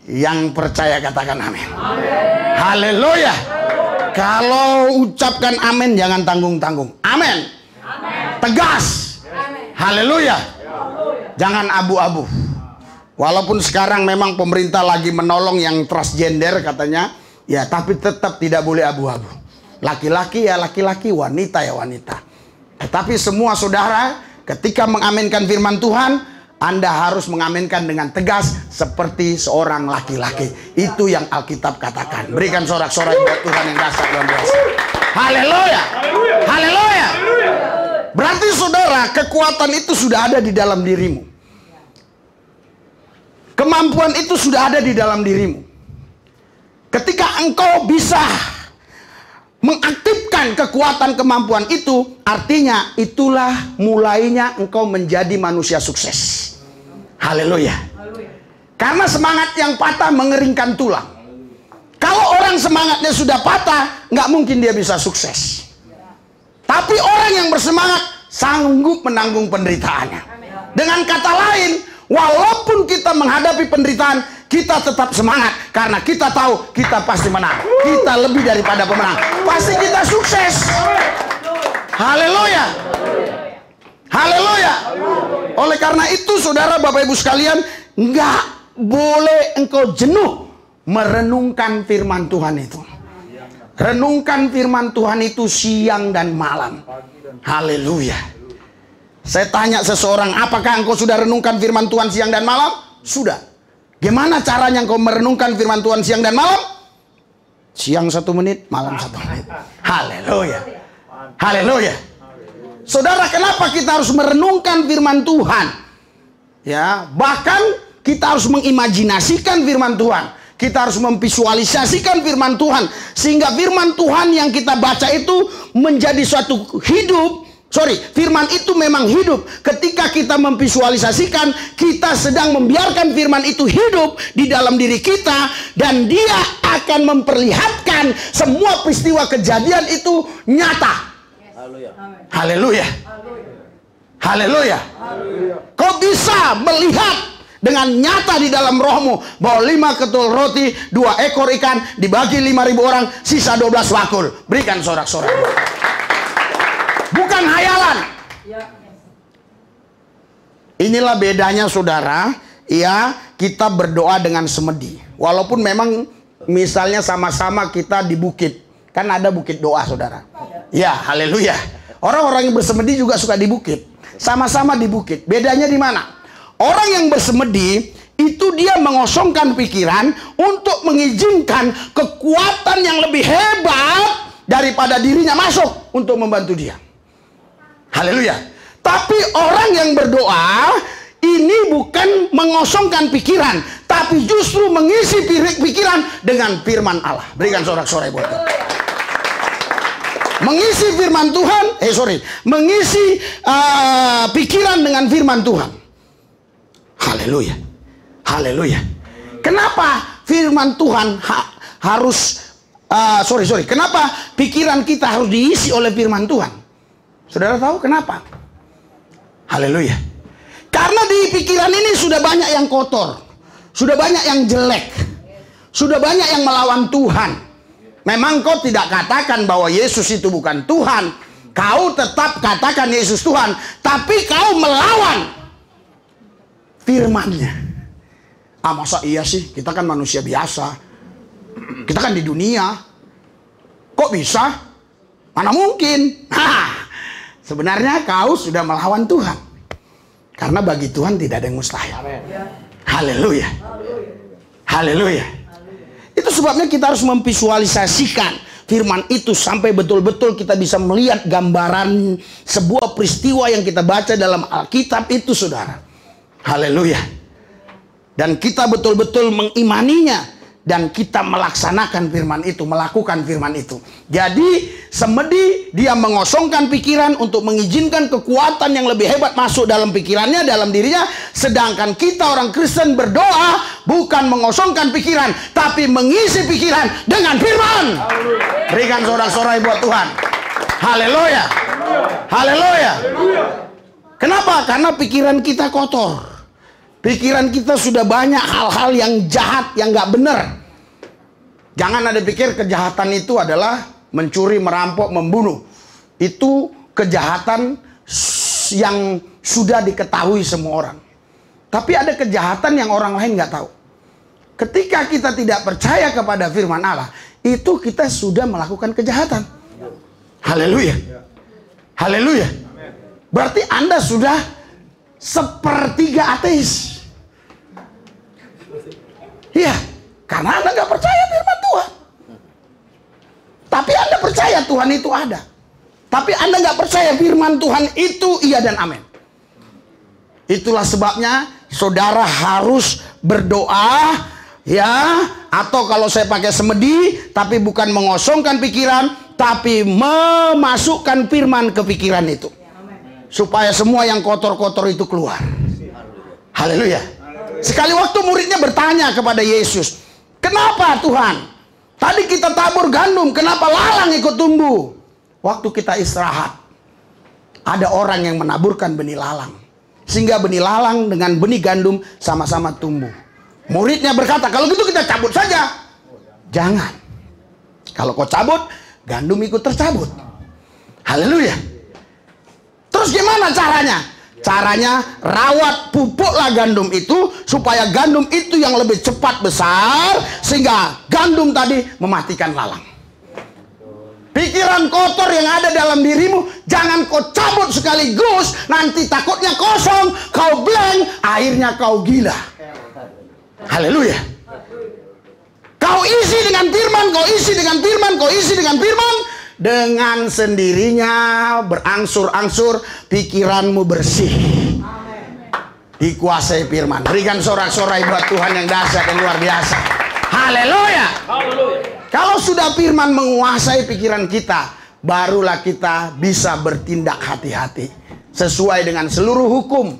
Yang percaya katakan amin. Haleluya. Kalau ucapkan amin jangan tanggung-tanggung. Amin. Tegas. Haleluya. Jangan abu-abu. Walaupun sekarang memang pemerintah lagi menolong yang transgender katanya, ya, tapi tetap tidak boleh abu-abu. Laki-laki ya laki-laki, wanita ya wanita. Tetapi semua saudara, ketika mengaminkan firman Tuhan, Anda harus mengaminkan dengan tegas seperti seorang laki-laki. Itu yang Alkitab katakan. Berikan sorak-sorai buat Tuhan yang dahsyat luar biasa. Haleluya. Haleluya. Berarti saudara, kekuatan itu sudah ada di dalam dirimu. Kemampuan itu sudah ada di dalam dirimu. Ketika engkau bisa mengaktifkan kekuatan kemampuan itu, artinya itulah mulainya engkau menjadi manusia sukses. Haleluya. Karena semangat yang patah mengeringkan tulang. Kalau orang semangatnya sudah patah, nggak mungkin dia bisa sukses. Tapi orang yang bersemangat sanggup menanggung penderitaannya. Dengan kata lain, walaupun kita menghadapi penderitaan, kita tetap semangat karena kita tahu kita pasti menang. Kita lebih daripada pemenang. Pasti kita sukses. Haleluya. Haleluya. Oleh karena itu saudara, Bapak Ibu sekalian, nggak boleh engkau jenuh merenungkan firman Tuhan itu. Renungkan firman Tuhan itu siang dan malam. Haleluya. Saya tanya seseorang, apakah engkau sudah renungkan firman Tuhan siang dan malam? Sudah. Gimana caranya engkau merenungkan firman Tuhan siang dan malam? Siang 1 menit, malam 1 menit. Haleluya. Haleluya. Saudara, kenapa kita harus merenungkan firman Tuhan? Ya, bahkan kita harus mengimajinasikan firman Tuhan. Kita harus memvisualisasikan firman Tuhan. Sehingga firman Tuhan yang kita baca itu menjadi suatu hidup. Firman itu memang hidup. Ketika kita memvisualisasikan, kita sedang membiarkan firman itu hidup di dalam diri kita. Dan dia akan memperlihatkan semua peristiwa kejadian itu nyata. Haleluya. Haleluya. Kau bisa melihat dengan nyata di dalam rohmu bahwa 5 ketul roti, 2 ekor ikan dibagi 5.000 orang, sisa 12 wakul. Berikan sorak-sorak. Bukan hayalan. Inilah bedanya saudara. ya kita berdoa dengan semedi. Walaupun memang misalnya sama-sama kita di bukit, kan ada bukit doa, saudara. Ya, haleluya. Orang-orang yang bersemedi juga suka di bukit. Sama-sama di bukit. Bedanya di mana? Orang yang bersemedi itu dia mengosongkan pikiran untuk mengizinkan kekuatan yang lebih hebat daripada dirinya masuk untuk membantu dia. Haleluya. Tapi orang yang berdoa ini bukan mengosongkan pikiran, tapi justru mengisi pikiran dengan firman Allah. Berikan sorak-sorai buat Tuhan. Mengisi firman Tuhan, mengisi pikiran dengan firman Tuhan. Haleluya. Haleluya. Kenapa firman Tuhan harus kenapa pikiran kita harus diisi oleh firman Tuhan? Saudara tahu kenapa? Haleluya. Karena di pikiran ini sudah banyak yang kotor, sudah banyak yang jelek, sudah banyak yang melawan Tuhan. Memang kau tidak katakan bahwa Yesus itu bukan Tuhan, kau tetap katakan Yesus Tuhan, tapi kau melawan firman-Nya. Masa iya sih? Kita kan manusia biasa, kita kan di dunia, kok bisa? Mana mungkin? Sebenarnya kau sudah melawan Tuhan. Karena bagi Tuhan tidak ada yang mustahil. Haleluya. Haleluya. Itu sebabnya kita harus memvisualisasikan firman itu sampai betul-betul kita bisa melihat gambaran sebuah peristiwa yang kita baca dalam Alkitab itu, saudara. Haleluya. Dan kita betul-betul mengimaninya. Dan kita melaksanakan firman itu, melakukan firman itu. Jadi semedi dia mengosongkan pikiran untuk mengizinkan kekuatan yang lebih hebat masuk dalam pikirannya, dalam dirinya. Sedangkan kita orang Kristen berdoa bukan mengosongkan pikiran, tapi mengisi pikiran dengan firman. Berikan sorak-sorai buat Tuhan. Haleluya. Haleluya. Kenapa? Karena pikiran kita kotor. Pikiran kita sudah banyak hal-hal yang jahat, yang gak benar. Jangan ada pikir kejahatan itu adalah mencuri, merampok, membunuh. Itu kejahatan yang sudah diketahui semua orang. Tapi ada kejahatan yang orang lain gak tahu. Ketika kita tidak percaya kepada firman Allah, itu kita sudah melakukan kejahatan. Haleluya. Haleluya. Berarti Anda sudah sepertiga ateis. Iya, karena Anda nggak percaya firman Tuhan. Tapi Anda percaya Tuhan itu ada. Tapi Anda nggak percaya firman Tuhan itu iya dan amin. Itulah sebabnya saudara harus berdoa, ya, atau kalau saya pakai semedi, tapi bukan mengosongkan pikiran, tapi memasukkan firman ke pikiran itu. Supaya semua yang kotor-kotor itu keluar. Haleluya. Sekali waktu muridnya bertanya kepada Yesus, kenapa Tuhan? Tadi kita tabur gandum, kenapa lalang ikut tumbuh? Waktu kita istirahat, ada orang yang menaburkan benih lalang. Sehingga benih lalang dengan benih gandum sama-sama tumbuh. Muridnya berkata, kalau gitu kita cabut saja. Jangan. Kalau kau cabut, gandum ikut tercabut. Haleluya. Terus gimana caranya? Caranya rawat, pupuklah gandum itu supaya gandum itu yang lebih cepat besar sehingga gandum tadi mematikan lalang. Pikiran kotor yang ada dalam dirimu jangan kau cabut sekaligus, nanti takutnya kosong, kau blank, akhirnya kau gila. Haleluya. Kau isi dengan firman, kau isi dengan firman, kau isi dengan firman. Dengan sendirinya berangsur-angsur pikiranmu bersih. Dikuasai firman. Berikan sorak-sorai buat Tuhan yang dahsyat, yang luar biasa. Haleluya. Kalau sudah firman menguasai pikiran kita, barulah kita bisa bertindak hati-hati sesuai dengan seluruh hukum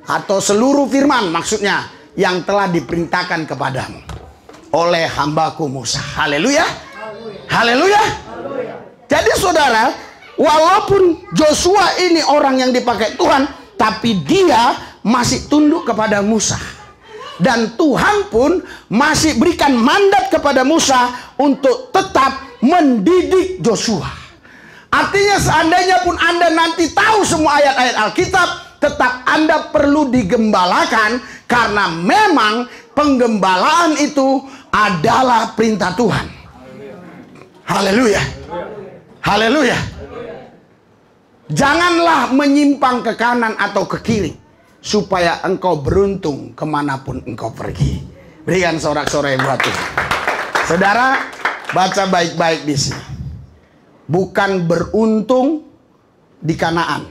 atau seluruh firman, maksudnya yang telah diperintahkan kepadamu oleh hambaku Musa. Haleluya. Haleluya. Jadi saudara, walaupun Joshua ini orang yang dipakai Tuhan, tapi dia masih tunduk kepada Musa. Dan Tuhan pun masih berikan mandat kepada Musa untuk tetap mendidik Joshua. Artinya seandainya pun Anda nanti tahu semua ayat-ayat Alkitab, tetap Anda perlu digembalakan, karena memang penggembalaan itu adalah perintah Tuhan. Haleluya. Haleluya. Janganlah menyimpang ke kanan atau ke kiri, supaya engkau beruntung kemanapun engkau pergi. Berikan sorak-sorai buat Tuhan. Saudara, baca baik-baik di sini. Bukan beruntung di Kanaan,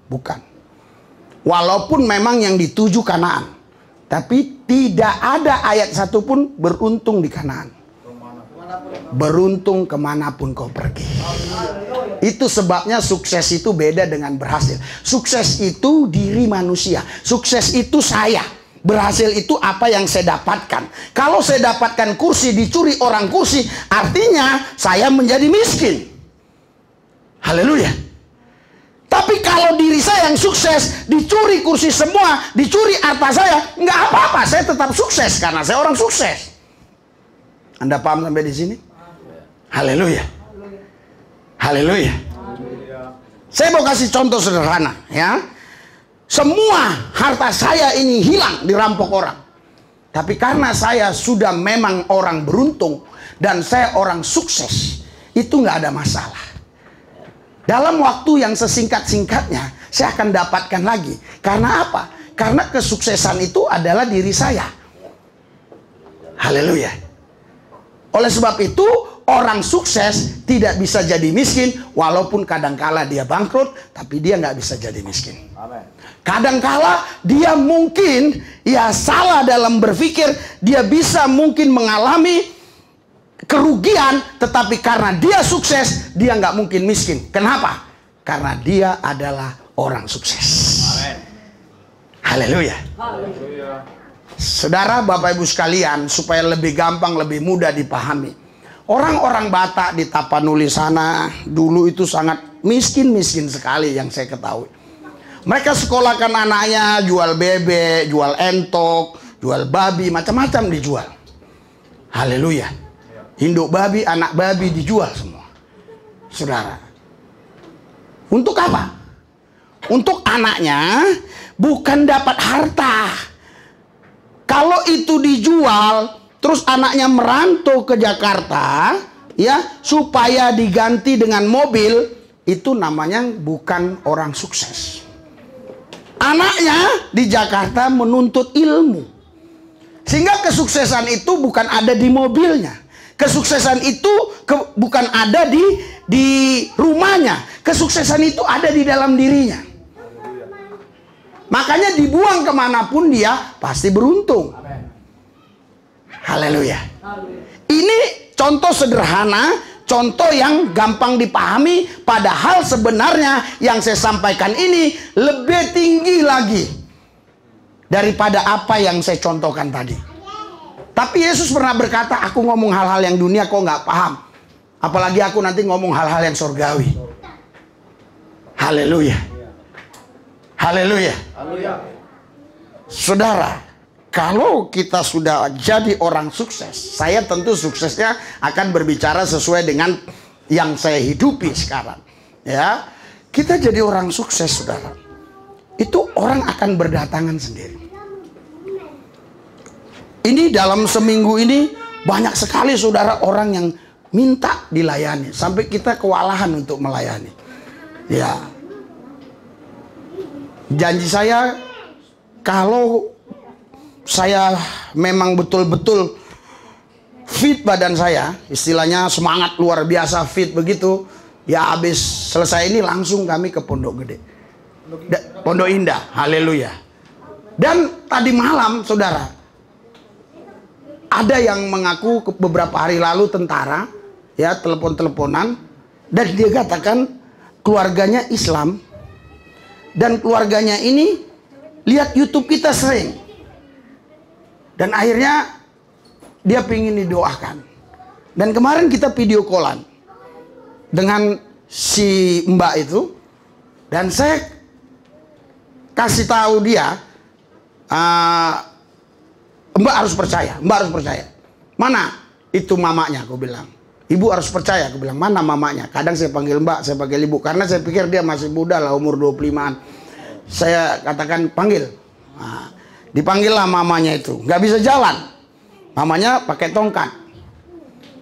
bukan. Walaupun memang yang dituju Kanaan, tapi tidak ada ayat satupun beruntung di Kanaan. Beruntung kemanapun kau pergi. Itu sebabnya sukses itu beda dengan berhasil. Sukses itu diri manusia. Sukses itu saya. Berhasil itu apa yang saya dapatkan. Kalau saya dapatkan kursi, dicuri orang kursi, artinya saya menjadi miskin. Haleluya. Tapi kalau diri saya yang sukses, dicuri kursi semua, dicuri harta saya, nggak apa-apa, saya tetap sukses karena saya orang sukses. Anda paham sampai di sini? Haleluya. Haleluya. Saya mau kasih contoh sederhana, ya. Semua harta saya ini hilang, dirampok orang. Tapi karena saya sudah memang orang beruntung dan saya orang sukses, itu nggak ada masalah. Dalam waktu yang sesingkat-singkatnya, saya akan dapatkan lagi. Karena apa? Karena kesuksesan itu adalah diri saya. Haleluya. Oleh sebab itu, orang sukses tidak bisa jadi miskin, walaupun kadangkala dia bangkrut, tapi dia nggak bisa jadi miskin. Kadangkala dia mungkin ya salah dalam berpikir, dia bisa mungkin mengalami kerugian, tetapi karena dia sukses, dia nggak mungkin miskin. Kenapa? Karena dia adalah orang sukses. Haleluya. Saudara, Bapak Ibu sekalian, supaya lebih gampang, lebih mudah dipahami. Orang-orang Batak di Tapanuli sana dulu itu sangat miskin-miskin sekali yang saya ketahui. Mereka sekolahkan anaknya, jual bebek, jual entok, jual babi, macam-macam dijual. Haleluya. Induk babi, anak babi dijual semua. Saudara. Untuk apa? Untuk anaknya bukan dapat harta. Kalau itu dijual, terus anaknya merantau ke Jakarta, ya, supaya diganti dengan mobil, itu namanya bukan orang sukses. Anaknya di Jakarta menuntut ilmu. Sehingga kesuksesan itu bukan ada di mobilnya. Kesuksesan itu bukan ada di rumahnya. Kesuksesan itu ada di dalam dirinya. Makanya dibuang kemanapun dia pasti beruntung. Haleluya. Ini contoh sederhana, contoh yang gampang dipahami. Padahal sebenarnya yang saya sampaikan ini lebih tinggi lagi daripada apa yang saya contohkan tadi. Tapi Yesus pernah berkata, aku ngomong hal-hal yang dunia kok nggak paham. Apalagi aku nanti ngomong hal-hal yang surgawi. Haleluya. Haleluya. Saudara, kalau kita sudah jadi orang sukses, saya tentu suksesnya akan berbicara sesuai dengan yang saya hidupi sekarang. Ya, kita jadi orang sukses, saudara. Itu orang akan berdatangan sendiri. Ini dalam seminggu ini banyak sekali saudara orang yang minta dilayani, sampai kita kewalahan untuk melayani. Ya. Janji saya, kalau saya memang betul-betul fit badan saya, istilahnya semangat luar biasa fit begitu, ya habis selesai ini langsung kami ke Pondok Gede, Pondok Indah. Haleluya. Dan tadi malam saudara, ada yang mengaku beberapa hari lalu tentara, ya, telepon-teleponan, dan dia katakan keluarganya Islam. Dan keluarganya ini lihat YouTube kita sering. Dan akhirnya dia pengen didoakan. Dan kemarin kita video callan dengan si Mbak itu. Dan saya kasih tahu dia, Mbak harus percaya, Mbak harus percaya. Mana itu mamanya, aku bilang. Ibu harus percaya, aku bilang, mana mamanya? Kadang saya panggil Mbak, saya panggil Ibu, karena saya pikir dia masih muda lah, umur 25-an. Saya katakan panggil. Nah, dipanggillah mamanya itu. Nggak bisa jalan. Mamanya pakai tongkat.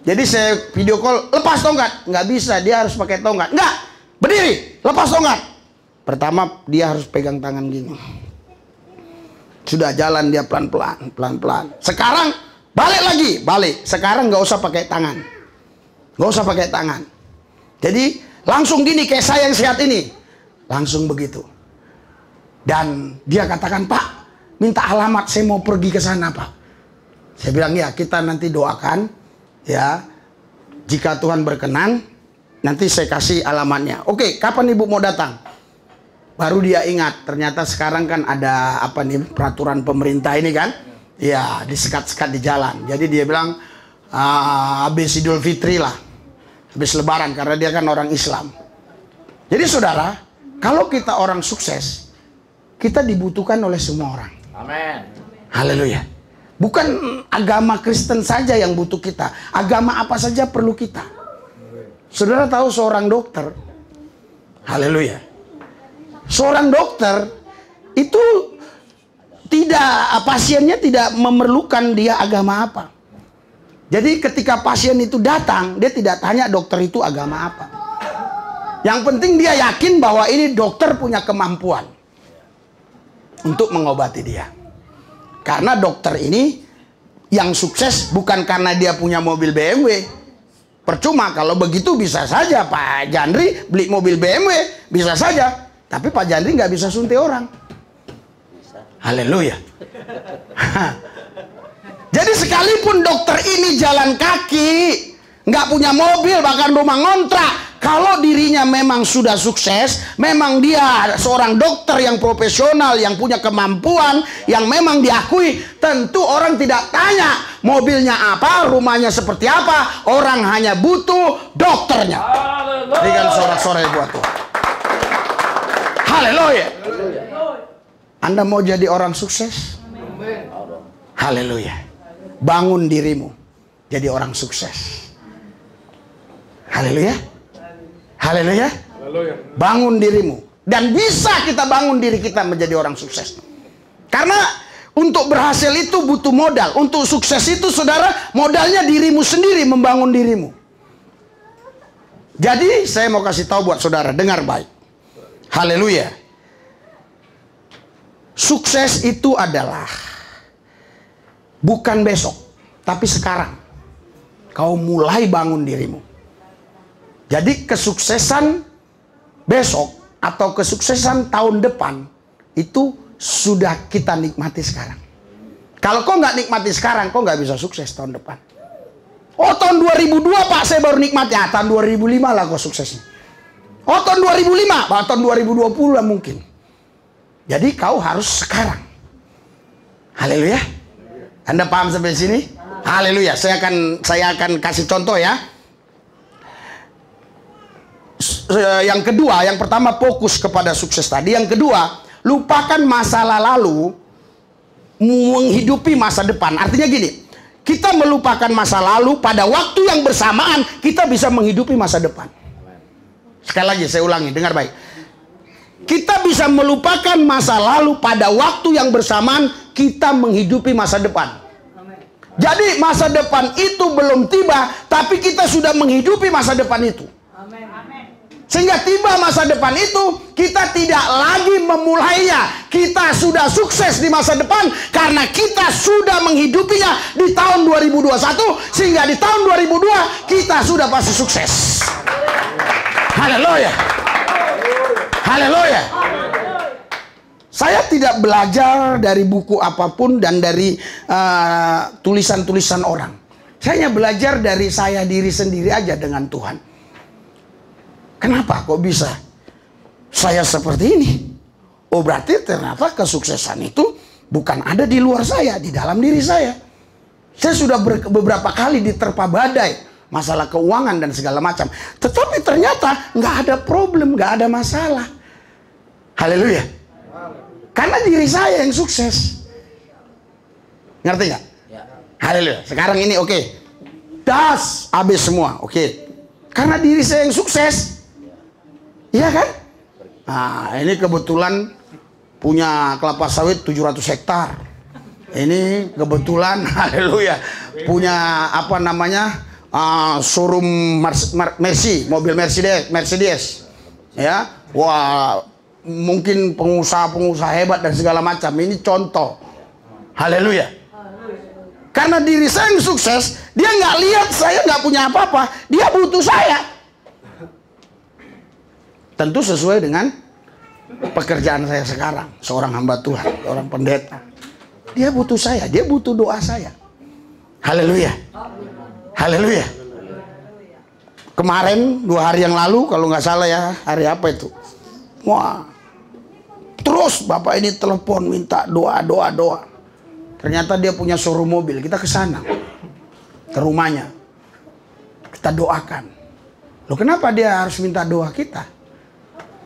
Jadi saya video call, lepas tongkat. Nggak bisa, dia harus pakai tongkat. Nggak, berdiri, lepas tongkat. Pertama dia harus pegang tangan gini. Sudah jalan dia pelan-pelan, pelan-pelan. Sekarang balik lagi, balik. Sekarang nggak usah pakai tangan. Nggak usah pakai tangan. Jadi langsung gini kayak saya yang sehat ini. Langsung begitu. Dan dia katakan, Pak, minta alamat, saya mau pergi ke sana, Pak. Saya bilang, ya kita nanti doakan, ya. Jika Tuhan berkenan, nanti saya kasih alamatnya. Oke, kapan Ibu mau datang? Baru dia ingat, ternyata sekarang kan ada apa nih, peraturan pemerintah ini kan. Ya, disekat-sekat di jalan. Jadi dia bilang, habis Idul Fitri lah. Habis Lebaran, karena dia kan orang Islam. Jadi saudara, kalau kita orang sukses, kita dibutuhkan oleh semua orang. Amin. Haleluya. Bukan agama Kristen saja yang butuh kita. Agama apa saja perlu kita. Saudara tahu seorang dokter. Haleluya. Seorang dokter itu tidak, pasiennya tidak memerlukan dia agama apa. Jadi ketika pasien itu datang, dia tidak tanya dokter itu agama apa. Yang penting dia yakin bahwa ini dokter punya kemampuan untuk mengobati dia. Karena dokter ini yang sukses bukan karena dia punya mobil BMW. Percuma kalau begitu bisa saja Pak Jandri beli mobil BMW, bisa saja. Tapi Pak Jandri nggak bisa suntik orang. Haleluya. Jadi sekalipun dokter ini jalan kaki, nggak punya mobil, bahkan rumah ngontrak, kalau dirinya memang sudah sukses, memang dia seorang dokter yang profesional, yang punya kemampuan, yang memang diakui, tentu orang tidak tanya mobilnya apa, rumahnya seperti apa, orang hanya butuh dokternya. Berikan sorak-sorai buat Tuhan. Haleluya. Anda mau jadi orang sukses? Haleluya. Bangun dirimu jadi orang sukses. Haleluya. Haleluya. Bangun dirimu. Dan bisa kita bangun diri kita menjadi orang sukses. Karena untuk berhasil itu butuh modal. Untuk sukses itu saudara, modalnya dirimu sendiri, membangun dirimu. Jadi saya mau kasih tahu buat saudara, dengar baik. Haleluya. Sukses itu adalah bukan besok, tapi sekarang. Kau mulai bangun dirimu. Jadi kesuksesan besok atau kesuksesan tahun depan itu sudah kita nikmati sekarang. Kalau kau nggak nikmati sekarang, kau nggak bisa sukses tahun depan. Oh tahun 2002 Pak saya baru nikmati. Ya tahun 2005 lah kau suksesnya. Oh tahun 2005, tahun 2020 lah mungkin. Jadi kau harus sekarang. Haleluya. Anda paham sampai sini? Haleluya. Saya akan kasih contoh ya. Yang kedua, yang pertama fokus kepada sukses tadi. Yang kedua, lupakan masalah lalu, menghidupi masa depan. Artinya gini, kita melupakan masa lalu, pada waktu yang bersamaan kita bisa menghidupi masa depan. Sekali lagi saya ulangi, dengar baik. Kita bisa melupakan masa lalu, pada waktu yang bersamaan kita menghidupi masa depan. Jadi masa depan itu belum tiba, tapi kita sudah menghidupi masa depan itu. Sehingga tiba masa depan itu, kita tidak lagi memulainya. Kita sudah sukses di masa depan karena kita sudah menghidupinya di tahun 2021. Sehingga di tahun 2002 kita sudah pasti sukses. Haleluya. Haleluya. Saya tidak belajar dari buku apapun dan dari tulisan-tulisan orang. Saya hanya belajar dari saya diri sendiri aja dengan Tuhan. Kenapa kok bisa saya seperti ini? Oh berarti ternyata kesuksesan itu bukan ada di luar saya, di dalam diri saya. Saya sudah beberapa kali diterpa badai, masalah keuangan dan segala macam. Tetapi ternyata nggak ada problem, nggak ada masalah. Haleluya. Karena diri saya yang sukses. Ngerti nggak? Ya. Haleluya. Sekarang ini oke. Das, habis semua. Oke. Karena diri saya yang sukses. Iya kan? Nah ini kebetulan punya kelapa sawit 700 hektar. Ini kebetulan, haleluya, punya apa namanya, showroom Mercy, mobil Mercedes. Ya, wah, mungkin pengusaha-pengusaha hebat dan segala macam. Ini contoh, haleluya. Karena diri saya yang sukses, dia nggak lihat saya nggak punya apa-apa, dia butuh saya. Tentu sesuai dengan pekerjaan saya sekarang, seorang hamba Tuhan, seorang pendeta. Dia butuh saya, dia butuh doa saya. Haleluya. Haleluya. Kemarin 2 hari yang lalu, kalau nggak salah ya, hari apa itu? Wah, terus Bapak ini telepon minta doa. Ternyata dia punya showroom mobil. Kita ke sana, ke rumahnya, kita doakan. Loh, kenapa dia harus minta doa kita?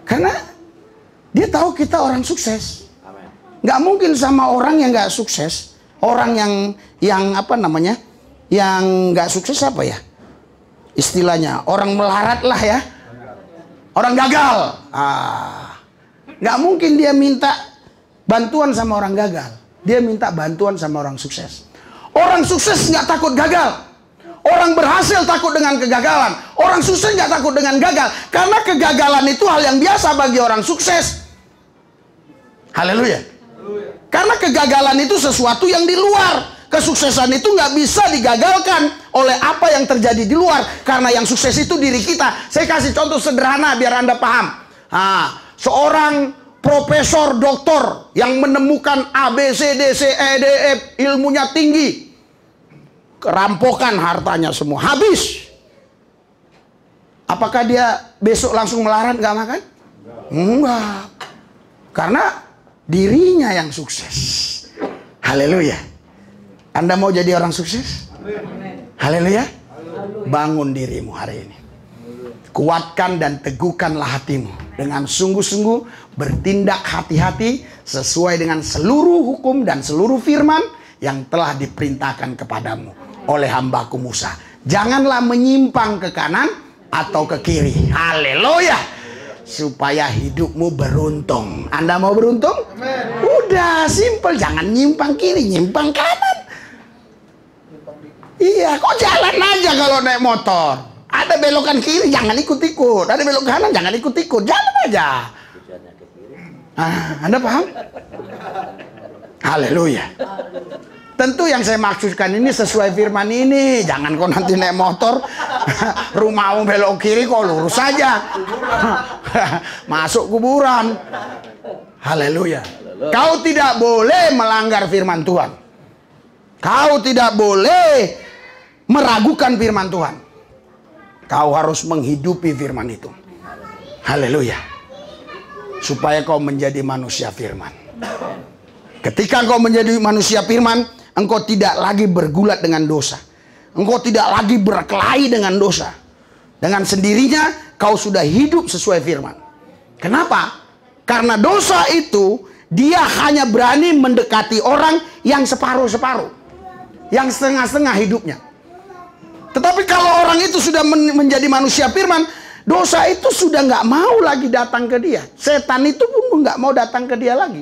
Karena dia tahu kita orang sukses. Nggak mungkin sama orang yang nggak sukses, orang yang apa namanya, yang nggak sukses apa ya? Istilahnya orang melarat lah ya, orang gagal. Nggak mungkin dia minta bantuan sama orang gagal. Dia minta bantuan sama orang sukses. Orang sukses nggak takut gagal. Orang berhasil takut dengan kegagalan. Orang sukses nggak takut dengan gagal. Karena kegagalan itu hal yang biasa bagi orang sukses. Haleluya. Karena kegagalan itu sesuatu yang di luar. Kesuksesan itu nggak bisa digagalkan oleh apa yang terjadi di luar. Karena yang sukses itu diri kita. Saya kasih contoh sederhana biar Anda paham. Seorang profesor doktor yang menemukan A, B, C, D, C, E, D, F, ilmunya tinggi, kerampokan hartanya semua, habis. Apakah dia besok langsung melarat gak makan? Enggak. Karena dirinya yang sukses. Haleluya. Anda mau jadi orang sukses? Haleluya. Bangun dirimu hari ini. Kuatkan dan teguhkanlah hatimu. Dengan sungguh-sungguh bertindak hati-hati sesuai dengan seluruh hukum dan seluruh firman yang telah diperintahkan kepadamu oleh hambaku Musa. Janganlah menyimpang ke kanan atau ke kiri. Haleluya. Supaya hidupmu beruntung. Anda mau beruntung? Udah simple. Jangan nyimpang kiri, nyimpang kanan. Iya, kok jalan aja kalau naik motor. Ada belokan kiri, jangan ikut-ikut. Ada belok kanan, jangan ikut-ikut. Jalan aja. Anda paham? Haleluya. Tentu yang saya maksudkan ini sesuai firman ini. Jangan kau nanti naik motor, rumahmu belok kiri, kau lurus saja. Masuk kuburan. Haleluya. Kau tidak boleh melanggar firman Tuhan. Kau tidak boleh meragukan firman Tuhan. Kau harus menghidupi firman itu. Haleluya. Supaya kau menjadi manusia firman. Ketika kau menjadi manusia firman, engkau tidak lagi bergulat dengan dosa. Engkau tidak lagi berkelahi dengan dosa. Dengan sendirinya kau sudah hidup sesuai firman. Kenapa? Karena dosa itu dia hanya berani mendekati orang yang separuh-separuh, yang setengah-setengah hidupnya. Tetapi kalau orang itu sudah menjadi manusia firman, dosa itu sudah nggak mau lagi datang ke dia. Setan itu pun nggak mau datang ke dia lagi.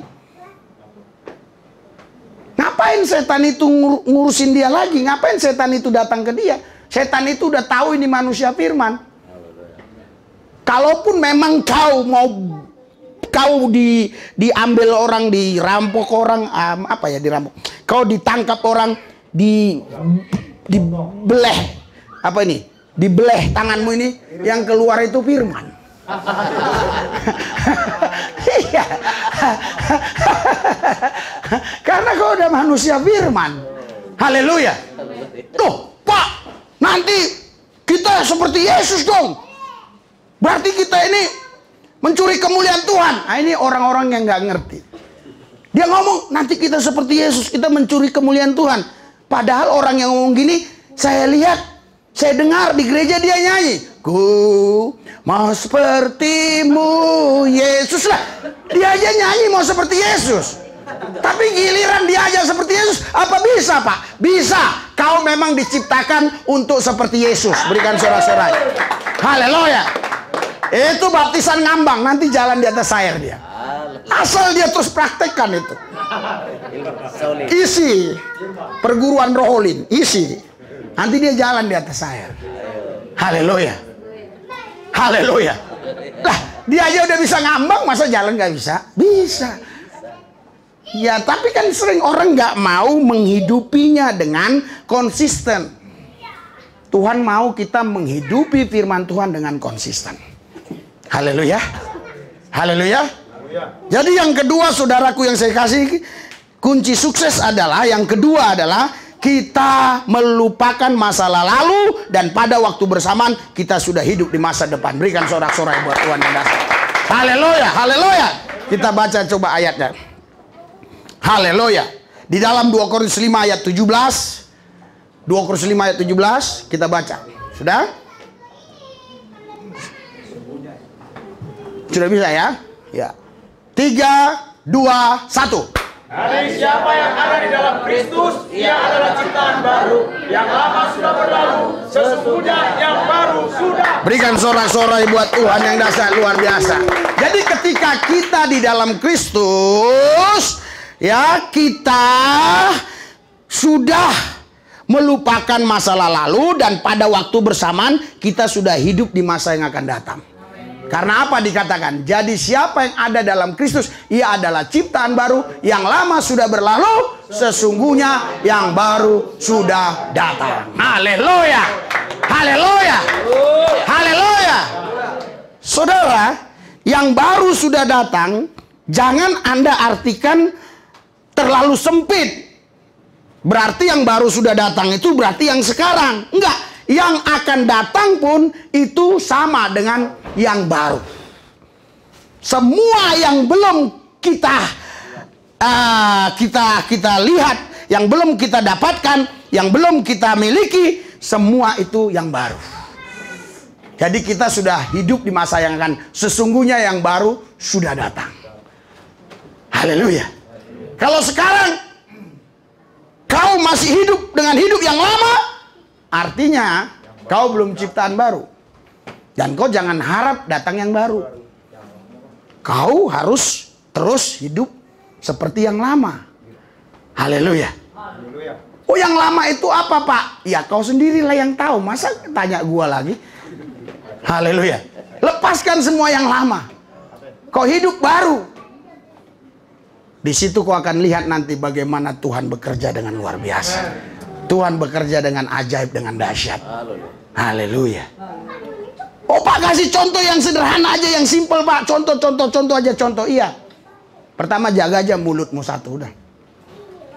Ngapain setan itu ngurusin dia lagi? Ngapain setan itu datang ke dia? Setan itu udah tahu ini manusia firman. Kalaupun memang kau diambil orang, dirampok orang, dirampok. Kau ditangkap orang, dibeleh. Apa ini? Dibeleh tanganmu ini, yang keluar itu firman. Iya. Karena kau udah manusia firman. Haleluya. Tuh, Pak, nanti kita seperti Yesus dong. Berarti kita ini mencuri kemuliaan Tuhan. Nah, ini orang-orang yang nggak ngerti. Dia ngomong, nanti kita seperti Yesus, kita mencuri kemuliaan Tuhan. Padahal orang yang ngomong gini, saya lihat, saya dengar di gereja dia nyanyi, ku mau sepertimu Yesus lah. Dia aja nyanyi mau seperti Yesus. Tapi giliran dia aja seperti Yesus, apa bisa Pak? Bisa. Kau memang diciptakan untuk seperti Yesus. Berikan sorak-sorai. Haleluya. Itu baptisan ngambang, nanti jalan di atas air dia. Asal dia terus praktekkan itu. Isi perguruan Roholin, isi. Nanti dia jalan di atas air. Haleluya. Haleluya. Lah, dia aja udah bisa ngambang, masa jalan nggak bisa? Bisa. Ya, tapi kan sering orang nggak mau menghidupinya dengan konsisten. Tuhan mau kita menghidupi firman Tuhan dengan konsisten. Haleluya. Haleluya. Jadi yang kedua, saudaraku yang saya kasih, kunci sukses adalah, yang kedua adalah kita melupakan masa lalu dan pada waktu bersamaan kita sudah hidup di masa depan. Berikan sorak-sorai buat Tuhan yang dasar. Haleluya, haleluya. Kita baca coba ayatnya. Haleluya. Di dalam 2 Korintus 5 ayat 17. 2 Korintus 5 ayat 17 kita baca. Sudah? Sudah bisa ya? Ya. 3, 2, 1. Hari siapa yang ada di dalam Kristus, ia adalah ciptaan baru. Yang lama sudah berlalu, sesungguhnya yang baru sudah. Berikan sorak-sorai buat Tuhan yang dasar luar biasa. Jadi ketika kita di dalam Kristus, ya, kita sudah melupakan masa lalu dan pada waktu bersamaan kita sudah hidup di masa yang akan datang. Karena apa dikatakan? Jadi siapa yang ada dalam Kristus, ia adalah ciptaan baru. Yang lama sudah berlalu, sesungguhnya yang baru sudah datang. Haleluya. Haleluya. Haleluya. Saudara, yang baru sudah datang, jangan Anda artikan terlalu sempit. Berarti yang baru sudah datang itu berarti yang sekarang. Enggak. Yang akan datang pun itu sama dengan yang baru. Semua yang belum kita lihat, yang belum kita dapatkan, yang belum kita miliki, semua itu yang baru. Jadi kita sudah hidup di masa yang akan, sesungguhnya yang baru sudah datang. Haleluya. Kalau sekarang kau masih hidup dengan hidup yang lama, artinya kau belum ciptaan baru. Dan kau jangan harap datang yang baru. Kau harus terus hidup seperti yang lama. Haleluya. Oh, yang lama itu apa, Pak? Ya kau sendirilah yang tahu. Masa tanya gua lagi? Haleluya. Lepaskan semua yang lama. Kau hidup baru. Di situ kau akan lihat nanti bagaimana Tuhan bekerja dengan luar biasa. Tuhan bekerja dengan ajaib, dengan dahsyat. Haleluya. Oh, Pak, kasih contoh yang sederhana aja, yang simple, Pak. Contoh aja, contoh. Iya. Pertama, jaga aja mulutmu satu, udah.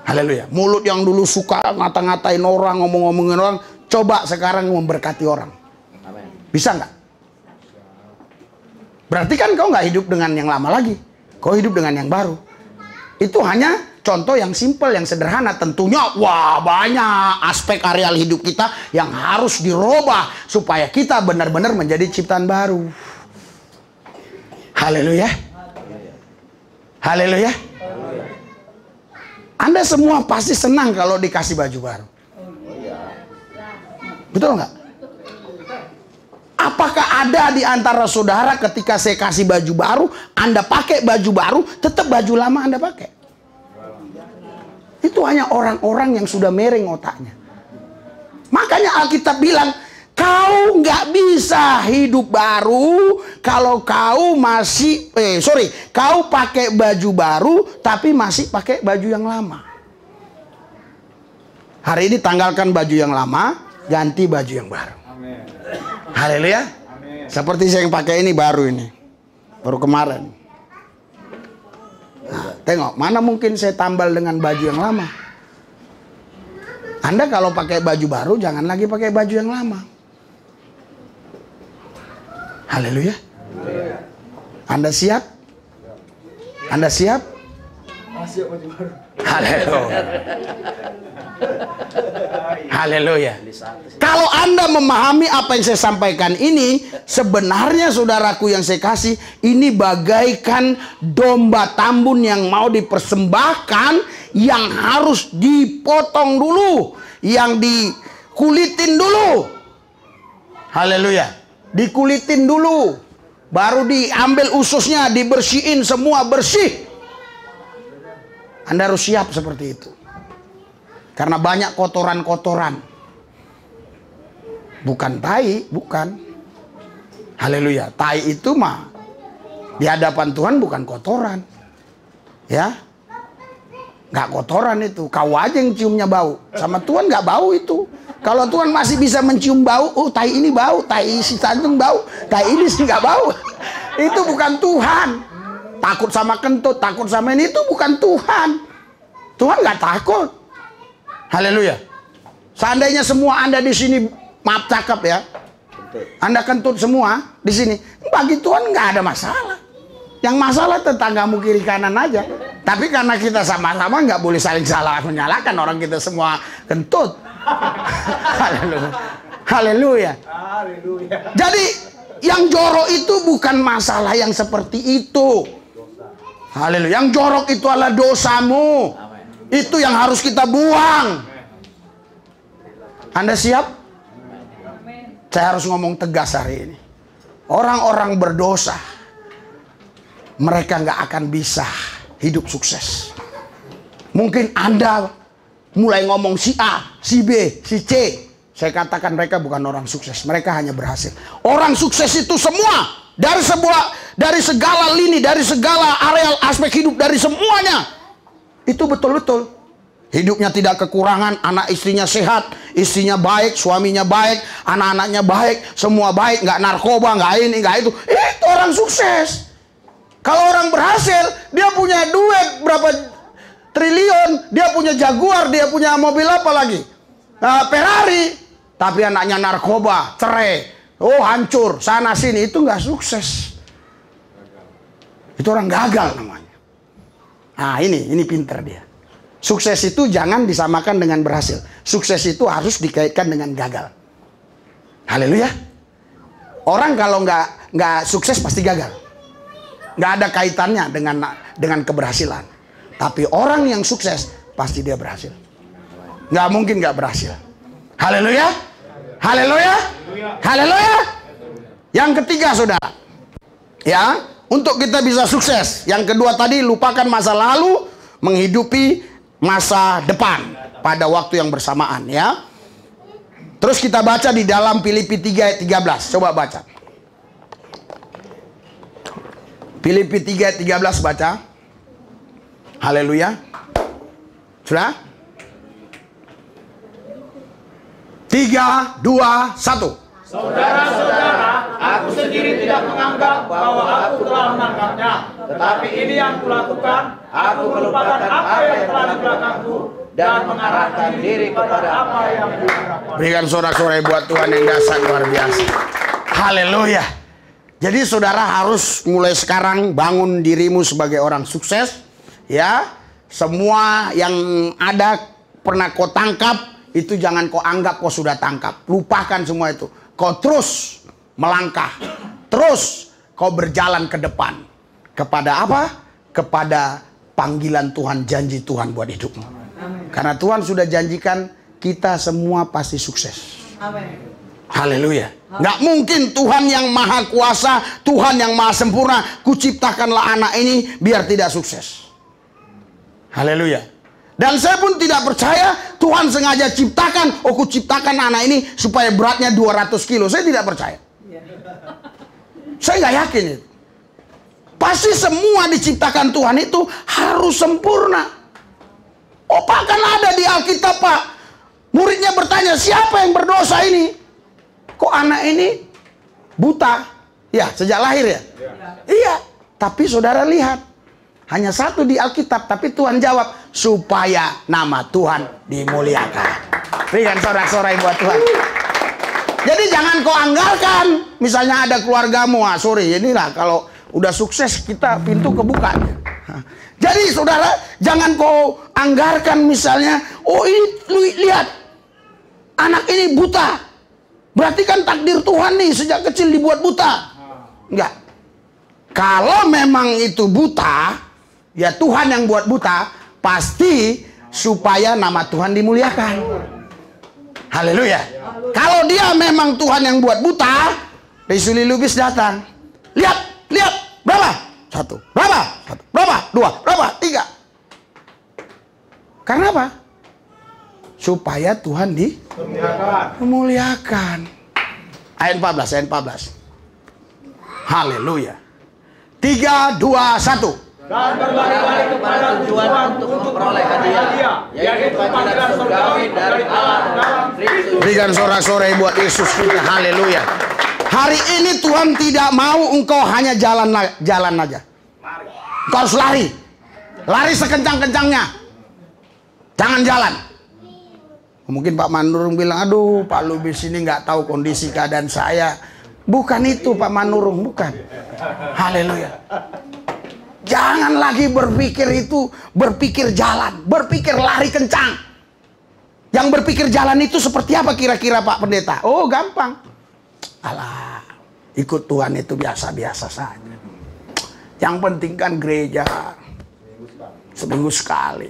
Haleluya. Mulut yang dulu suka ngata-ngatain orang, ngomong-ngomongin orang, coba sekarang memberkati orang. Bisa nggak? Berarti kan kau nggak hidup dengan yang lama lagi. Kau hidup dengan yang baru. Itu hanya contoh yang simple, yang sederhana. Tentunya, wah, banyak aspek areal hidup kita yang harus dirubah supaya kita benar-benar menjadi ciptaan baru. Haleluya. Haleluya. Anda semua pasti senang kalau dikasih baju baru. Betul nggak? Apakah ada di antara saudara ketika saya kasih baju baru, Anda pakai baju baru, tetap baju lama Anda pakai? Itu hanya orang-orang yang sudah mereng otaknya. Makanya Alkitab bilang, kau nggak bisa hidup baru kalau kau masih, kau pakai baju baru tapi masih pakai baju yang lama. Hari ini tanggalkan baju yang lama, ganti baju yang baru. Haleluya. Seperti saya yang pakai ini baru ini. Baru kemarin. Nah, tengok, mana mungkin saya tambal dengan baju yang lama. Anda kalau pakai baju baru, jangan lagi pakai baju yang lama. Haleluya. Anda siap? Anda siap? Siap baju baru. Haleluya. Haleluya. Kalau Anda memahami apa yang saya sampaikan ini, sebenarnya saudaraku yang saya kasih, ini bagaikan domba tambun yang mau dipersembahkan, yang harus dipotong dulu, yang dikulitin dulu. Haleluya. Dikulitin dulu. baru diambil ususnya, dibersihin semua bersih. Anda harus siap seperti itu. Karena banyak kotoran-kotoran. Bukan tai, bukan. Haleluya. Tai itu mah di hadapan Tuhan bukan kotoran. Ya. Nggak kotoran itu. Kau aja yang ciumnya bau. Sama Tuhan nggak bau itu. Kalau Tuhan masih bisa mencium bau, oh tai ini bau, tai si Tantung bau, tai ini sih nggak bau. Itu bukan Tuhan. Takut sama kentut, takut sama ini, itu bukan Tuhan. Tuhan nggak takut. Haleluya. Seandainya semua Anda di sini, maaf cakap ya, Anda kentut semua di sini, bagi Tuhan nggak ada masalah. Yang masalah tetanggamu kiri kanan aja. Tapi karena kita sama-sama nggak boleh saling salah menyalahkan, orang kita semua kentut. Haleluya. Haleluya. Jadi yang jorok itu bukan masalah yang seperti itu. Haleluya. Yang jorok itu adalah dosamu. Itu yang harus kita buang. Anda siap? Saya harus ngomong tegas hari ini. Orang-orang berdosa, mereka nggak akan bisa hidup sukses. Mungkin Anda mulai ngomong si A, si B, si C. Saya katakan mereka bukan orang sukses. Mereka hanya berhasil. Orang sukses itu semua. Dari segala lini, dari segala areal aspek hidup, dari semuanya. Itu betul-betul. Hidupnya tidak kekurangan, anak istrinya sehat, istrinya baik, suaminya baik, anak-anaknya baik, semua baik, nggak narkoba, nggak ini, nggak itu. Itu orang sukses. Kalau orang berhasil, dia punya duit berapa triliun, dia punya Jaguar, dia punya mobil apa lagi? Ferrari. Tapi anaknya narkoba, cerai, oh hancur, sana sini, itu nggak sukses. Itu orang gagal namanya. Nah ini pinter dia. Sukses itu jangan disamakan dengan berhasil. Sukses itu harus dikaitkan dengan gagal. Haleluya. Orang kalau nggak sukses pasti gagal. Nggak ada kaitannya dengan keberhasilan. Tapi orang yang sukses pasti dia berhasil. Nggak mungkin nggak berhasil. Haleluya. Haleluya. Haleluya. Yang ketiga saudara, ya, untuk kita bisa sukses. Yang kedua tadi, lupakan masa lalu, menghidupi masa depan pada waktu yang bersamaan, ya. Terus kita baca di dalam Filipi 3 ayat 13. Coba baca. Filipi 3 ayat 13 baca. Haleluya. Sudah? 3, 2, 1. Saudara-saudara, aku sendiri tidak menganggap bahwa aku telah menangkapnya. Tetapi ini yang kulakukan, aku melupakan apa yang telah di belakangku dan mengarahkan diri kepada apa yang di hadapan. Berikan sorak-sorai buat Tuhan yang dahsyat luar biasa. Haleluya. Jadi saudara harus mulai sekarang bangun dirimu sebagai orang sukses. Ya, semua yang ada pernah kau tangkap, itu jangan kau anggap kau sudah tangkap. Lupakan semua itu. Kau terus melangkah. Terus kau berjalan ke depan. Kepada apa? Kepada panggilan Tuhan, janji Tuhan buat hidupmu. Amen. Karena Tuhan sudah janjikan kita semua pasti sukses. Amen. Haleluya. Nggak mungkin Tuhan yang maha kuasa, Tuhan yang maha sempurna, kuciptakanlah anak ini biar tidak sukses. Haleluya. Dan saya pun tidak percaya Tuhan sengaja ciptakan, oh kuciptakan anak ini supaya beratnya 200 kilo. Saya tidak percaya. Saya nggak yakin itu. Pasti semua diciptakan Tuhan itu harus sempurna. Oh Pak, kan ada di Alkitab Pak. Muridnya bertanya, siapa yang berdosa ini? Kok anak ini buta? Ya, sejak lahir ya? Iya. Tapi saudara lihat. Hanya satu di Alkitab, tapi Tuhan jawab, supaya nama Tuhan dimuliakan. Berikan sorak-sorai buat Tuhan. Jadi jangan kau anggarkan, misalnya ada keluargamu, sorry, inilah kalau udah sukses kita pintu kebuka. Jadi saudara, jangan kau anggarkan misalnya, oh ini lihat, anak ini buta. Berarti kan takdir Tuhan nih, sejak kecil dibuat buta. Enggak. Kalau memang itu buta, ya Tuhan yang buat buta, pasti supaya nama Tuhan dimuliakan. Haleluya. Kalau dia memang Tuhan yang buat buta, Risuli Lubis datang. Lihat, lihat. Berapa? 1. Berapa? 1. Berapa? 2. Berapa? 3. Karena apa? Supaya Tuhan dimuliakan. Ayat 14, ayat 14. Haleluya. 3, 2, 1. Dan berbalik-balik kepada tujuan untuk memperoleh hadiah, yaitu panggilan surgawi dari Allah dalam Kristus. Berikan sorak-sorai buat Yesus kita. Haleluya. Hari ini Tuhan tidak mau engkau hanya jalan aja. Engkau harus lari. Lari sekencang-kencangnya. Jangan jalan. Mungkin Pak Manurung bilang, aduh Pak Lubis ini nggak tahu kondisi keadaan saya. Bukan itu Pak Manurung, bukan. Haleluya. Jangan lagi berpikir itu, berpikir jalan, berpikir lari kencang. Yang berpikir jalan itu seperti apa kira-kira Pak Pendeta? Oh gampang. Alah, ikut Tuhan itu biasa-biasa saja. Yang penting kan gereja seminggu sekali.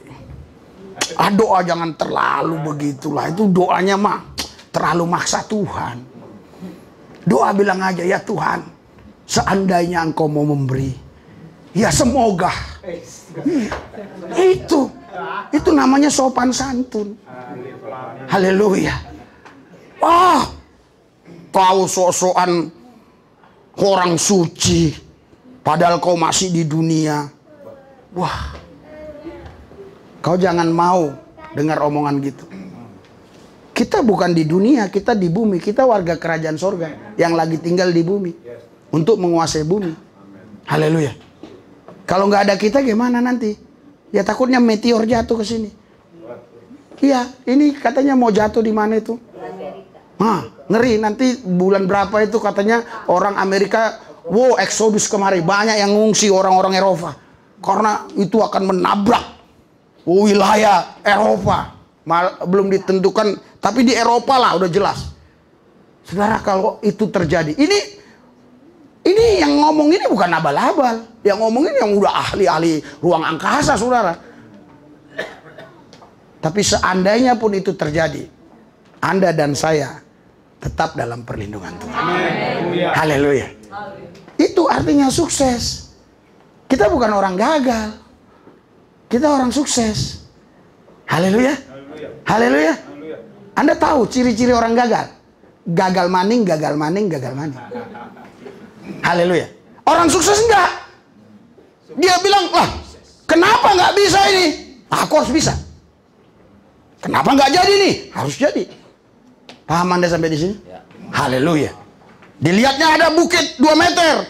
Doa jangan terlalu begitulah. Itu doanya mah terlalu maksa Tuhan. Doa bilang aja, ya Tuhan, seandainya Engkau mau memberi, ya semoga. Itu namanya sopan santun. Haleluya. Kau sok-sokan orang suci, padahal kau masih di dunia. Wah, kau jangan mau dengar omongan gitu. Kita bukan di dunia, kita di bumi. Kita warga kerajaan sorga yang lagi tinggal di bumi untuk menguasai bumi. Haleluya. Kalau nggak ada kita gimana nanti? Ya takutnya meteor jatuh ke sini. Iya, ini katanya mau jatuh di mana itu? Ngeri. Nanti bulan berapa itu katanya orang Amerika, wow, eksodus kemari. Banyak yang ngungsi orang-orang Eropa. Karena itu akan menabrak wilayah Eropa. Belum ditentukan, tapi di Eropa lah udah jelas. Saudara, kalau itu terjadi, ini yang ngomong ini bukan abal-abal. Yang ngomong ini yang udah ahli-ahli ruang angkasa, saudara. Tapi seandainya pun itu terjadi, Anda dan saya tetap dalam perlindungan Tuhan. Haleluya. Itu artinya sukses. Kita bukan orang gagal. Kita orang sukses. Haleluya. Haleluya. Anda tahu ciri-ciri orang gagal? Gagal maning, gagal maning, gagal maning. Haleluya. Orang sukses enggak. Dia bilang, lah, kenapa nggak bisa ini? Aku harus bisa. Kenapa nggak jadi nih? Harus jadi. Paham Anda sampai di sini? Ya. Haleluya. Dilihatnya ada bukit 2 meter.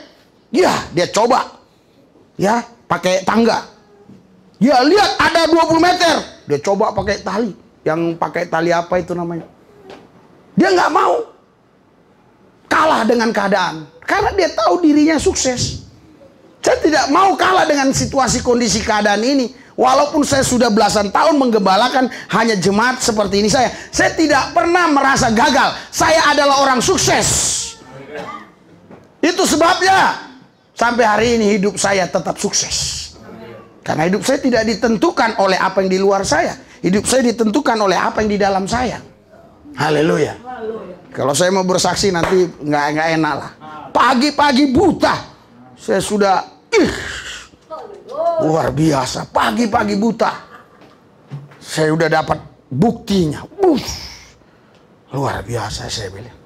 Ya, dia coba. Ya, pakai tangga. Ya, lihat ada 20 meter. Dia coba pakai tali. Yang pakai tali apa itu namanya? Dia nggak mau kalah dengan keadaan. Karena dia tahu dirinya sukses. Saya tidak mau kalah dengan situasi kondisi keadaan ini. Walaupun saya sudah belasan tahun menggembalakan hanya jemaat seperti ini saya tidak pernah merasa gagal. Saya adalah orang sukses. Itu sebabnya sampai hari ini hidup saya tetap sukses. Karena hidup saya tidak ditentukan oleh apa yang di luar saya. Hidup saya ditentukan oleh apa yang di dalam saya. Haleluya. Kalau saya mau bersaksi nanti nggak enak lah. Pagi-pagi buta. Saya sudah luar biasa. Pagi-pagi buta. Saya udah dapat buktinya. Luar biasa saya bilang.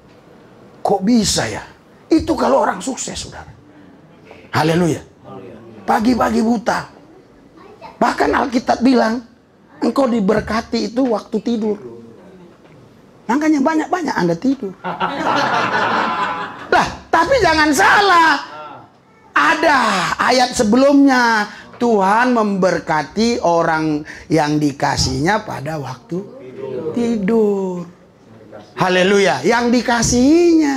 Kok bisa ya? Itu kalau orang sukses, saudara. Haleluya. Pagi-pagi buta. Bahkan Alkitab bilang, engkau diberkati itu waktu tidur. Makanya banyak-banyak Anda tidur. Lah, tapi jangan salah. Ada ayat sebelumnya. Tuhan memberkati orang yang dikasihnya pada waktu tidur. Haleluya. Yang dikasihinya.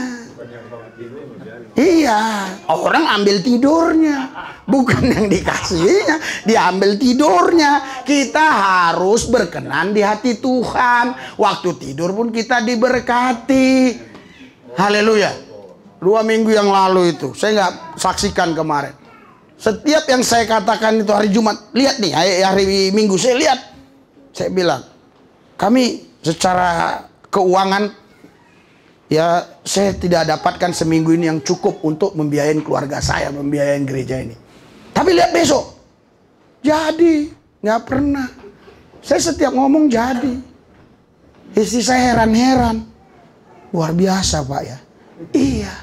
Iya, orang ambil tidurnya, bukan yang dikasihinya, diambil tidurnya. Kita harus berkenan di hati Tuhan. Waktu tidur pun kita diberkati. Haleluya. 2 minggu yang lalu itu, saya nggak saksikan kemarin. Setiap yang saya katakan itu hari Jumat, lihat nih, hari Minggu saya lihat. Saya bilang, kami secara keuangan Ya, saya tidak dapatkan seminggu ini yang cukup untuk membiayain keluarga saya, membiayain gereja ini. Tapi lihat besok, jadi, nggak pernah. Saya setiap ngomong jadi. Istri saya heran-heran. Luar biasa Pak ya. Iya.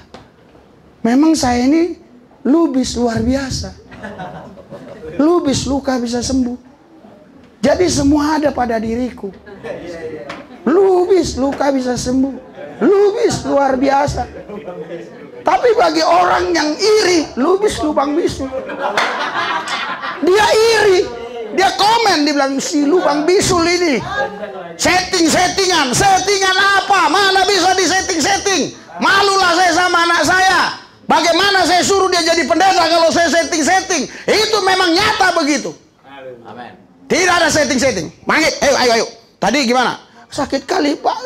Memang saya ini lubis luar biasa. Lubis, luka bisa sembuh. Jadi semua ada pada diriku. Lubis, luka bisa sembuh. Lubis luar biasa. Tapi bagi orang yang iri, lubis lubang bisul. Dia iri. Dia komen, dia bilang si lubang bisul ini settingan apa? Mana bisa disetting? Malulah saya sama anak saya. Bagaimana saya suruh dia jadi pendeta kalau saya setting? Itu memang nyata begitu. Amin. Tidak ada setting. Mangit, ayo. Tadi gimana? Sakit kali Pak,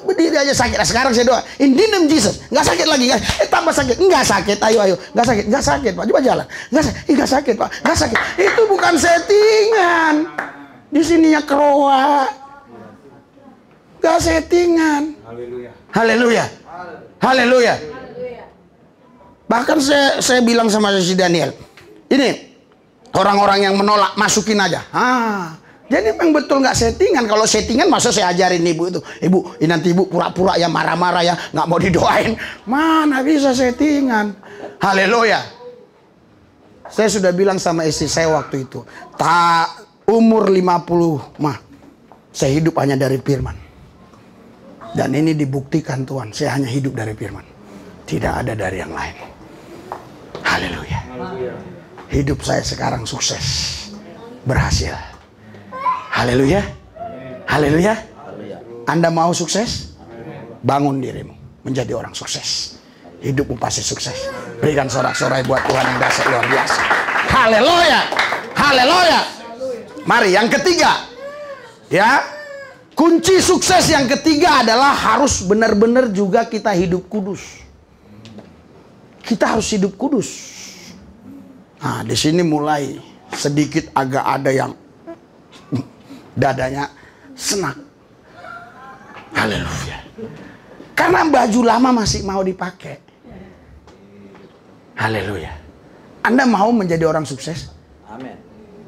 berdiri aja sakit. Nah, sekarang saya doa, in the name Jesus, nggak sakit lagi, tambah sakit, nggak sakit, ayo, nggak sakit Pak, coba jalan, nggak sakit Pak, nggak sakit. Itu bukan settingan, di sininya keroa, nggak settingan. Haleluya. Bahkan saya bilang sama si Daniel, ini orang-orang yang menolak masukin aja. Jadi memang betul nggak settingan. Kalau settingan masa saya ajarin ibu itu, ibu nanti ibu pura-pura ya marah-marah ya nggak mau didoain. Mana bisa settingan. Haleluya. Saya sudah bilang sama istri saya waktu itu, umur 50 mah saya hidup hanya dari firman. Dan ini dibuktikan Tuhan, saya hanya hidup dari firman, tidak ada dari yang lain. Haleluya. Hidup saya sekarang sukses, berhasil. Haleluya. Anda mau sukses? Bangun dirimu menjadi orang sukses. Hidupmu pasti sukses. Berikan sorak-sorai buat Tuhan yang dahsyat luar biasa. Haleluya. Mari yang ketiga. Ya. Kunci sukses yang ketiga adalah harus benar-benar juga kita hidup kudus. Kita harus hidup kudus. Nah, di sini mulai sedikit agak ada yang dadanya senak. Haleluya. Karena baju lama masih mau dipakai. Haleluya. Anda mau menjadi orang sukses? Amin.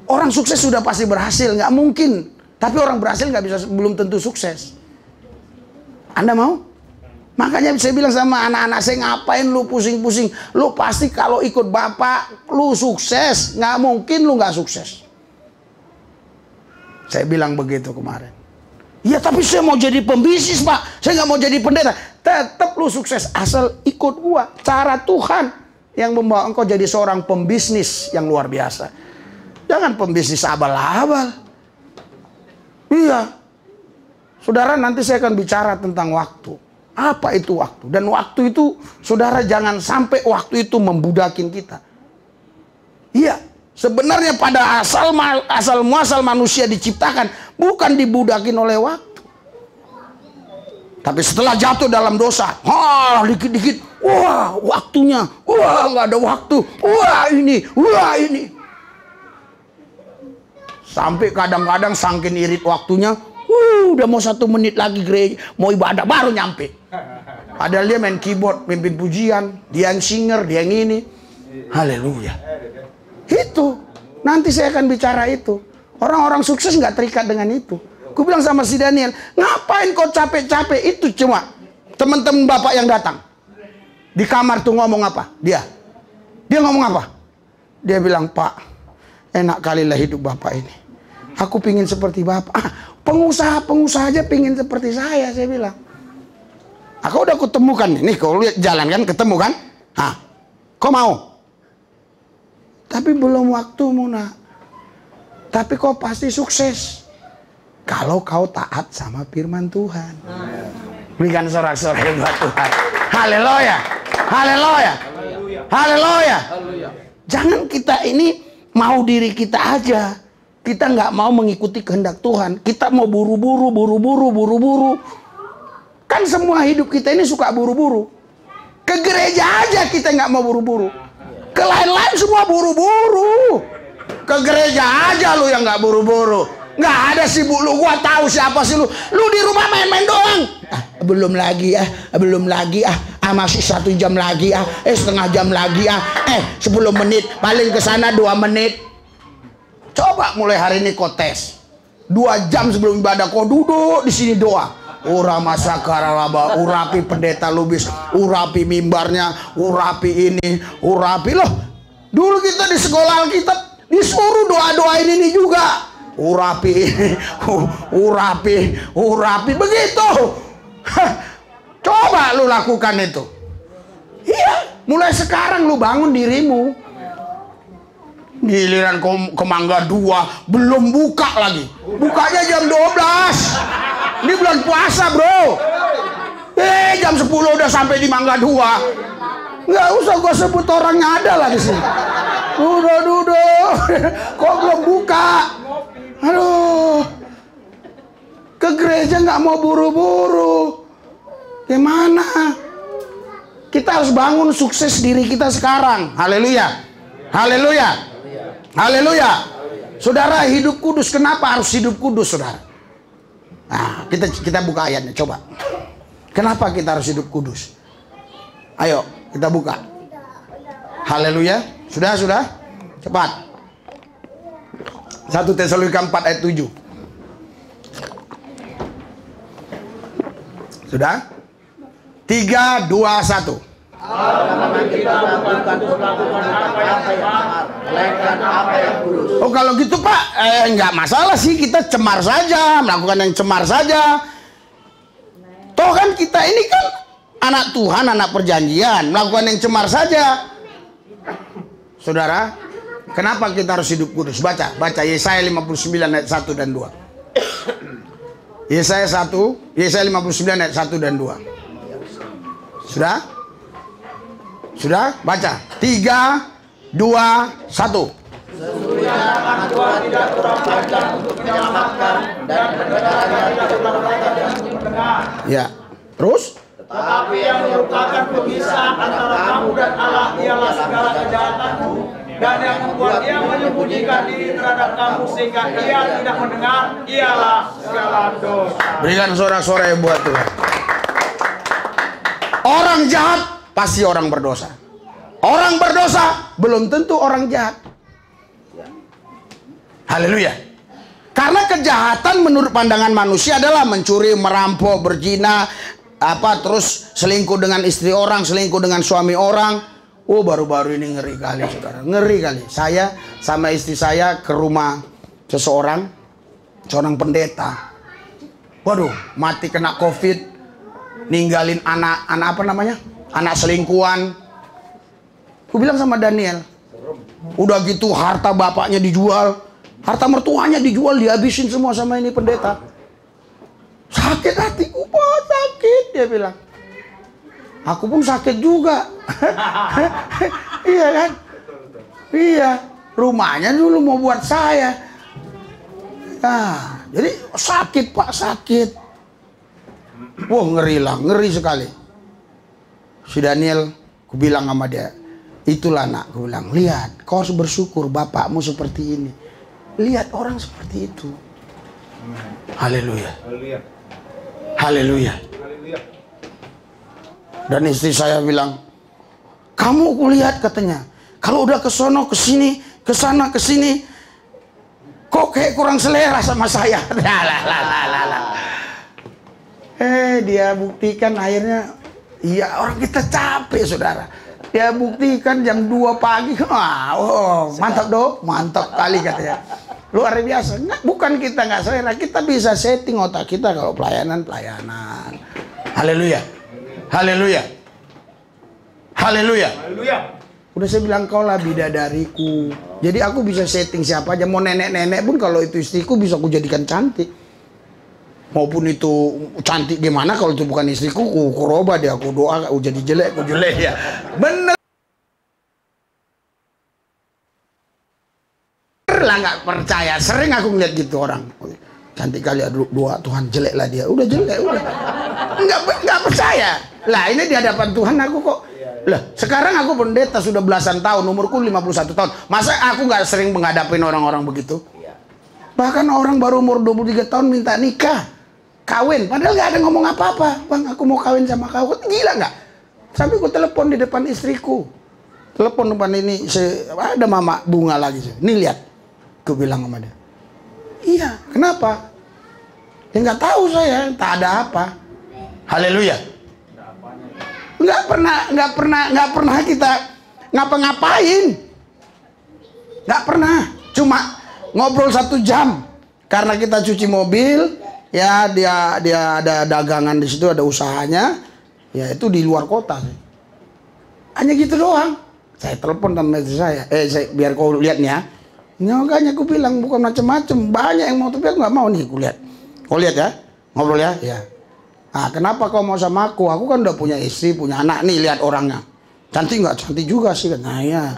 Orang sukses sudah pasti berhasil, nggak mungkin. Tapi orang berhasil nggak bisa, belum tentu sukses. Anda mau? Makanya saya bilang sama anak-anak saya, ngapain lu pusing-pusing? Lu pasti kalau ikut Bapak, lu sukses. Nggak mungkin lu nggak sukses. Saya bilang begitu kemarin. Ya tapi saya mau jadi pembisnis Pak. Saya nggak mau jadi pendeta. Tetap lu sukses asal ikut gua. Cara Tuhan yang membawa engkau jadi seorang pembisnis yang luar biasa. Jangan pembisnis abal-abal. Iya. Saudara, nanti saya akan bicara tentang waktu. Apa itu waktu? Dan waktu itu, saudara jangan sampai waktu itu membudakin kita. Iya. Sebenarnya pada asal muasal manusia diciptakan bukan dibudakin oleh waktu. Tapi setelah jatuh dalam dosa, dikit-dikit, wah waktunya, wah nggak ada waktu, wah ini. Sampai kadang-kadang saking irit waktunya, udah mau 1 menit lagi gereja, mau ibadah baru nyampe. Padahal dia main keyboard, pimpin pujian, dia yang singer, dia yang ini. Haleluya. Itu, nanti saya akan bicara itu. Orang-orang sukses nggak terikat dengan itu. Aku bilang sama si Daniel, ngapain kau capek-capek? Itu cuma teman-teman Bapak yang datang. Di kamar tuh ngomong apa? Dia ngomong apa? Dia bilang, Pak, enak kali lah hidup Bapak ini. Aku pingin seperti Bapak. Pengusaha-pengusaha aja pingin seperti saya bilang. Aku udah ketemukan. Nih, kau lihat jalan kan, ketemu kan? Kau mau? Tapi belum waktumu nak. Tapi kau pasti sukses kalau kau taat sama firman Tuhan. Berikan sorak-sorai buat Tuhan. Haleluya. Jangan kita ini mau diri kita aja. Kita nggak mau mengikuti kehendak Tuhan. Kita mau buru-buru. Kan semua hidup kita ini suka buru-buru. Ke gereja aja kita nggak mau buru-buru. Ke lain-lain semua buru-buru. Ke gereja aja lu yang nggak buru-buru. Nggak ada sibuk lu, gua tahu siapa sih lu. Lu di rumah main-main doang. Belum lagi masih 1 jam lagi setengah jam lagi 10 menit, paling ke sana 2 menit. Coba mulai hari ini kau tes. 2 jam sebelum ibadah kau duduk di sini doa. Ura masakaralaba, urapi pendeta lubis, urapi mimbarnya, urapi ini, urapi loh. Dulu kita di sekolah Alkitab disuruh doa-doain ini juga. Urapi ini, urapi begitu. Coba lu lakukan itu. Iya, mulai sekarang lu bangun dirimu. Giliran ke Mangga 2 belum buka lagi. Bukanya jam 12. Ini bulan puasa, bro. Jam 10 udah sampai di Mangga 2. Nggak usah gua sebut orangnya, ada lah di sini. Duduk. Kok belum buka? Aduh. Ke gereja nggak mau buru-buru. Gimana? Kita harus bangun sukses diri kita sekarang. Haleluya. Haleluya. Haleluya. Saudara, hidup kudus. Kenapa harus hidup kudus, saudara? Nah, kita buka ayatnya, coba. Kenapa kita harus hidup kudus? Ayo, kita buka. Haleluya. Sudah? Cepat. 1 Tesalonika 4 ayat 7. Sudah? 3, 2, 1. Oh, kalau gitu Pak, nggak masalah sih, kita cemar saja, melakukan yang cemar saja. Toh kan kita ini kan anak Tuhan, anak perjanjian, melakukan yang cemar saja. Saudara, kenapa kita harus hidup kudus? Baca Yesaya 59 ayat 1 dan 2. Yesaya 59 ayat 1 dan 2. Sudah? Baca. 3, 2, 1. Sesungguhnya tangan Tuhan tidak kurang panjang untuk menyelamatkan, dan pendengarannya tidak kurang panjang untuk mendengar. Ya. Terus? Tetapi yang merupakan pemisah antara kamu dan Allah ialah segala kejahatanmu, dan yang membuat ia menyembunyikan diri terhadap kamu sehingga ia tidak mendengar ialah segala dosa. Berikan sorak-sorai buat Tuhan. Orang jahat pasti orang berdosa. Orang berdosa belum tentu orang jahat. Haleluya. Karena kejahatan menurut pandangan manusia adalah mencuri, merampok, berzina, terus selingkuh dengan istri orang, selingkuh dengan suami orang. Oh, baru-baru ini ngeri kali, saudara. Ngeri kali. Saya sama istri saya ke rumah seorang pendeta. Waduh, mati kena COVID, ninggalin anak selingkuhan. Aku bilang sama Daniel, udah gitu harta bapaknya dijual, harta mertuanya dijual, dihabisin semua sama ini pendeta. Sakit hatiku, Pak, sakit, dia bilang. Aku pun sakit juga. Iya kan? Iya, rumahnya dulu mau buat saya. Nah, jadi sakit, Pak, sakit. Wah, ngeri sekali. Si Daniel, aku bilang sama dia, itulah nak, aku bilang, lihat, kau harus bersyukur bapakmu seperti ini. Lihat orang seperti itu. Haleluya. Haleluya. Dan istri saya bilang, kamu kulihat katanya, kalau udah ke sono ke sini, ke sana ke sini, kok kayak kurang selera sama saya. Dia buktikan akhirnya, iya, orang kita capek, saudara. Dia buktikan jam 2 pagi, mantap dong, mantap kali katanya. Luar biasa. Nggak, bukan kita nggak selera, kita bisa setting otak kita kalau pelayanan. Haleluya. Haleluya. Haleluya. Udah saya bilang, kau lah bidadariku. Jadi aku bisa setting siapa aja. Mau nenek-nenek pun kalau itu istriku bisa aku jadikan cantik. Maupun itu cantik gimana, kalau itu bukan istriku, aku roba dia, aku doa, aku jadi jelek, ya. Bener lah, nggak percaya. Sering aku ngeliat gitu orang. Cantik kali, doa Tuhan, jelek lah dia. Udah jelek, udah. Nggak percaya. Lah ini di hadapan Tuhan aku kok. Lah sekarang aku pendeta sudah belasan tahun, umurku 51 tahun. Masa aku nggak sering menghadapin orang-orang begitu? Bahkan orang baru umur 23 tahun minta nikah, kawin, padahal nggak ada ngomong apa-apa. Bang, aku mau kawin sama kau. Gila nggak? Sampai aku telepon di depan istriku. Telepon depan ini, ada mama bunga lagi. Nih lihat, aku bilang sama dia. Iya, kenapa? Ya nggak tahu saya, tak ada apa. Haleluya. Nggak pernah kita ngapa-ngapain. Nggak pernah. Cuma ngobrol 1 jam. Karena kita cuci mobil, ya dia ada dagangan di situ, ada usahanya. Ya itu di luar kota. Hanya gitu doang. Saya telepon teman saya, biar kau lihat nih ya. Makanya aku bilang bukan macam-macam, banyak yang mau, tapi aku nggak mau nih. Aku lihat, kau lihat ya, ngobrol ya. Ya. Nah, kenapa kau mau sama aku? Aku kan udah punya istri, punya anak nih. Lihat orangnya, cantik nggak? Cantik juga sih. Nah ya,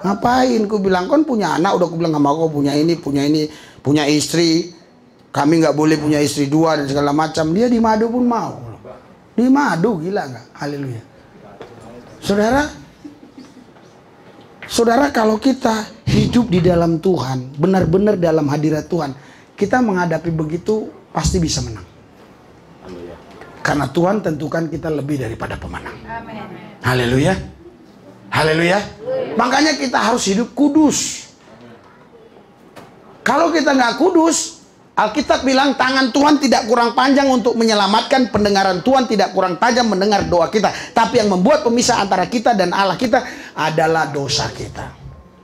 ngapain? Aku bilang kan punya anak, udah aku bilang sama kau punya ini, punya istri. Kami nggak boleh punya istri 2 dan segala macam. Dia di madu pun mau. Di madu, gila nggak? Haleluya. Saudara, kalau kita hidup di dalam Tuhan, benar-benar dalam hadirat Tuhan, kita menghadapi begitu pasti bisa menang. Karena Tuhan tentukan kita lebih daripada pemenang. Haleluya. Haleluya. Makanya kita harus hidup kudus. Kalau kita nggak kudus, Alkitab bilang tangan Tuhan tidak kurang panjang untuk menyelamatkan, pendengaran Tuhan tidak kurang tajam mendengar doa kita. Tapi yang membuat pemisah antara kita dan Allah kita adalah dosa kita.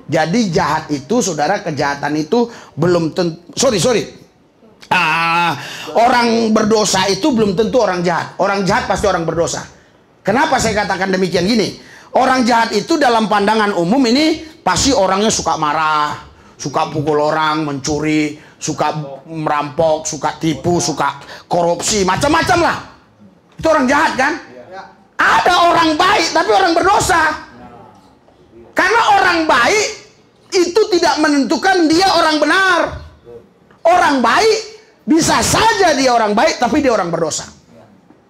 Jadi jahat itu, saudara, kejahatan itu belum tentu, orang berdosa itu belum tentu orang jahat. Orang jahat pasti orang berdosa. Kenapa saya katakan demikian gini? Orang jahat itu dalam pandangan umum ini pasti orangnya suka marah, suka pukul orang, mencuri, suka merampok, suka tipu, suka korupsi, macam-macam lah. Itu orang jahat kan? Ada orang baik tapi orang berdosa. Karena orang baik itu tidak menentukan dia orang benar. Orang baik bisa saja dia orang baik tapi dia orang berdosa.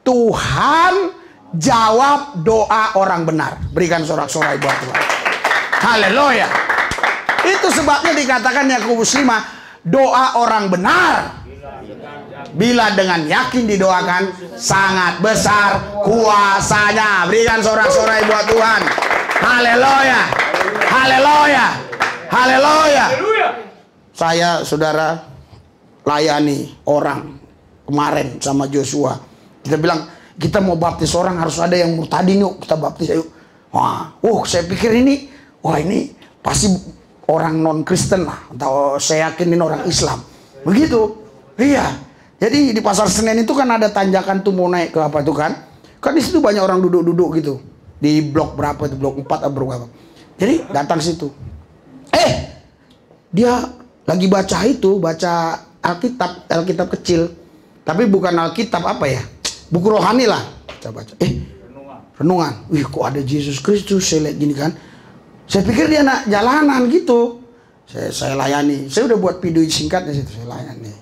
Tuhan jawab doa orang benar. Berikan sorak-sorai buat Tuhan. Haleluya. Itu sebabnya dikatakan Yakobus 5, doa orang benar bila dengan yakin didoakan sangat besar kuasanya. Berikan sorak-sorai buat Tuhan. Haleluya. Haleluya. Haleluya. Saya, saudara, layani orang kemarin sama Joshua. Kita bilang kita mau baptis orang, harus ada yang murtadin, yuk kita baptis, yuk. Wah, saya pikir ini pasti orang non Kristen lah, atau saya yakin ini orang Islam. Begitu. Iya. Jadi di Pasar Senen itu kan ada tanjakan tuh mau naik ke apa itu kan? Kan di situ banyak orang duduk-duduk gitu. Di blok berapa itu? Blok 4 atau berapa? Jadi datang situ. Dia lagi baca Alkitab kecil. Tapi bukan Alkitab apa ya? Buku rohani lah. Baca. Renungan. Wih, kok ada Yesus Kristus, saya lihat gini kan. Saya pikir dia anak jalanan gitu. Saya layani. Saya udah buat video singkatnya situ, saya layani.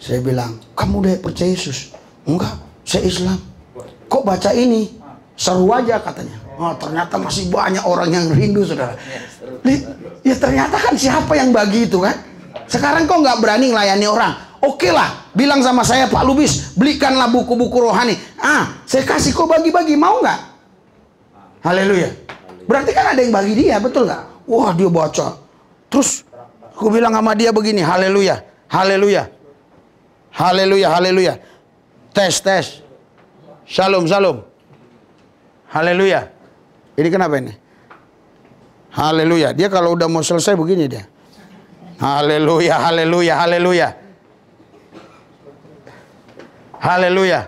Saya bilang, kamu udah percaya Yesus? Enggak, saya Islam. Kok baca ini? Seru aja katanya. Oh, ternyata masih banyak orang yang rindu, saudara. Ya ternyata kan siapa yang bagi itu kan? Sekarang kok nggak berani melayani orang? Oke lah, bilang sama saya, Pak Lubis, belikanlah buku-buku rohani. Saya kasih kok bagi-bagi, mau nggak? Haleluya. Berarti kan ada yang bagi dia, betul nggak? Wah, dia baca. Terus aku bilang sama dia begini, haleluya, haleluya, haleluya, haleluya. Tes. Shalom. Haleluya. Ini kenapa ini? Haleluya. Dia kalau udah mau selesai begini dia. Haleluya, haleluya, haleluya. Haleluya.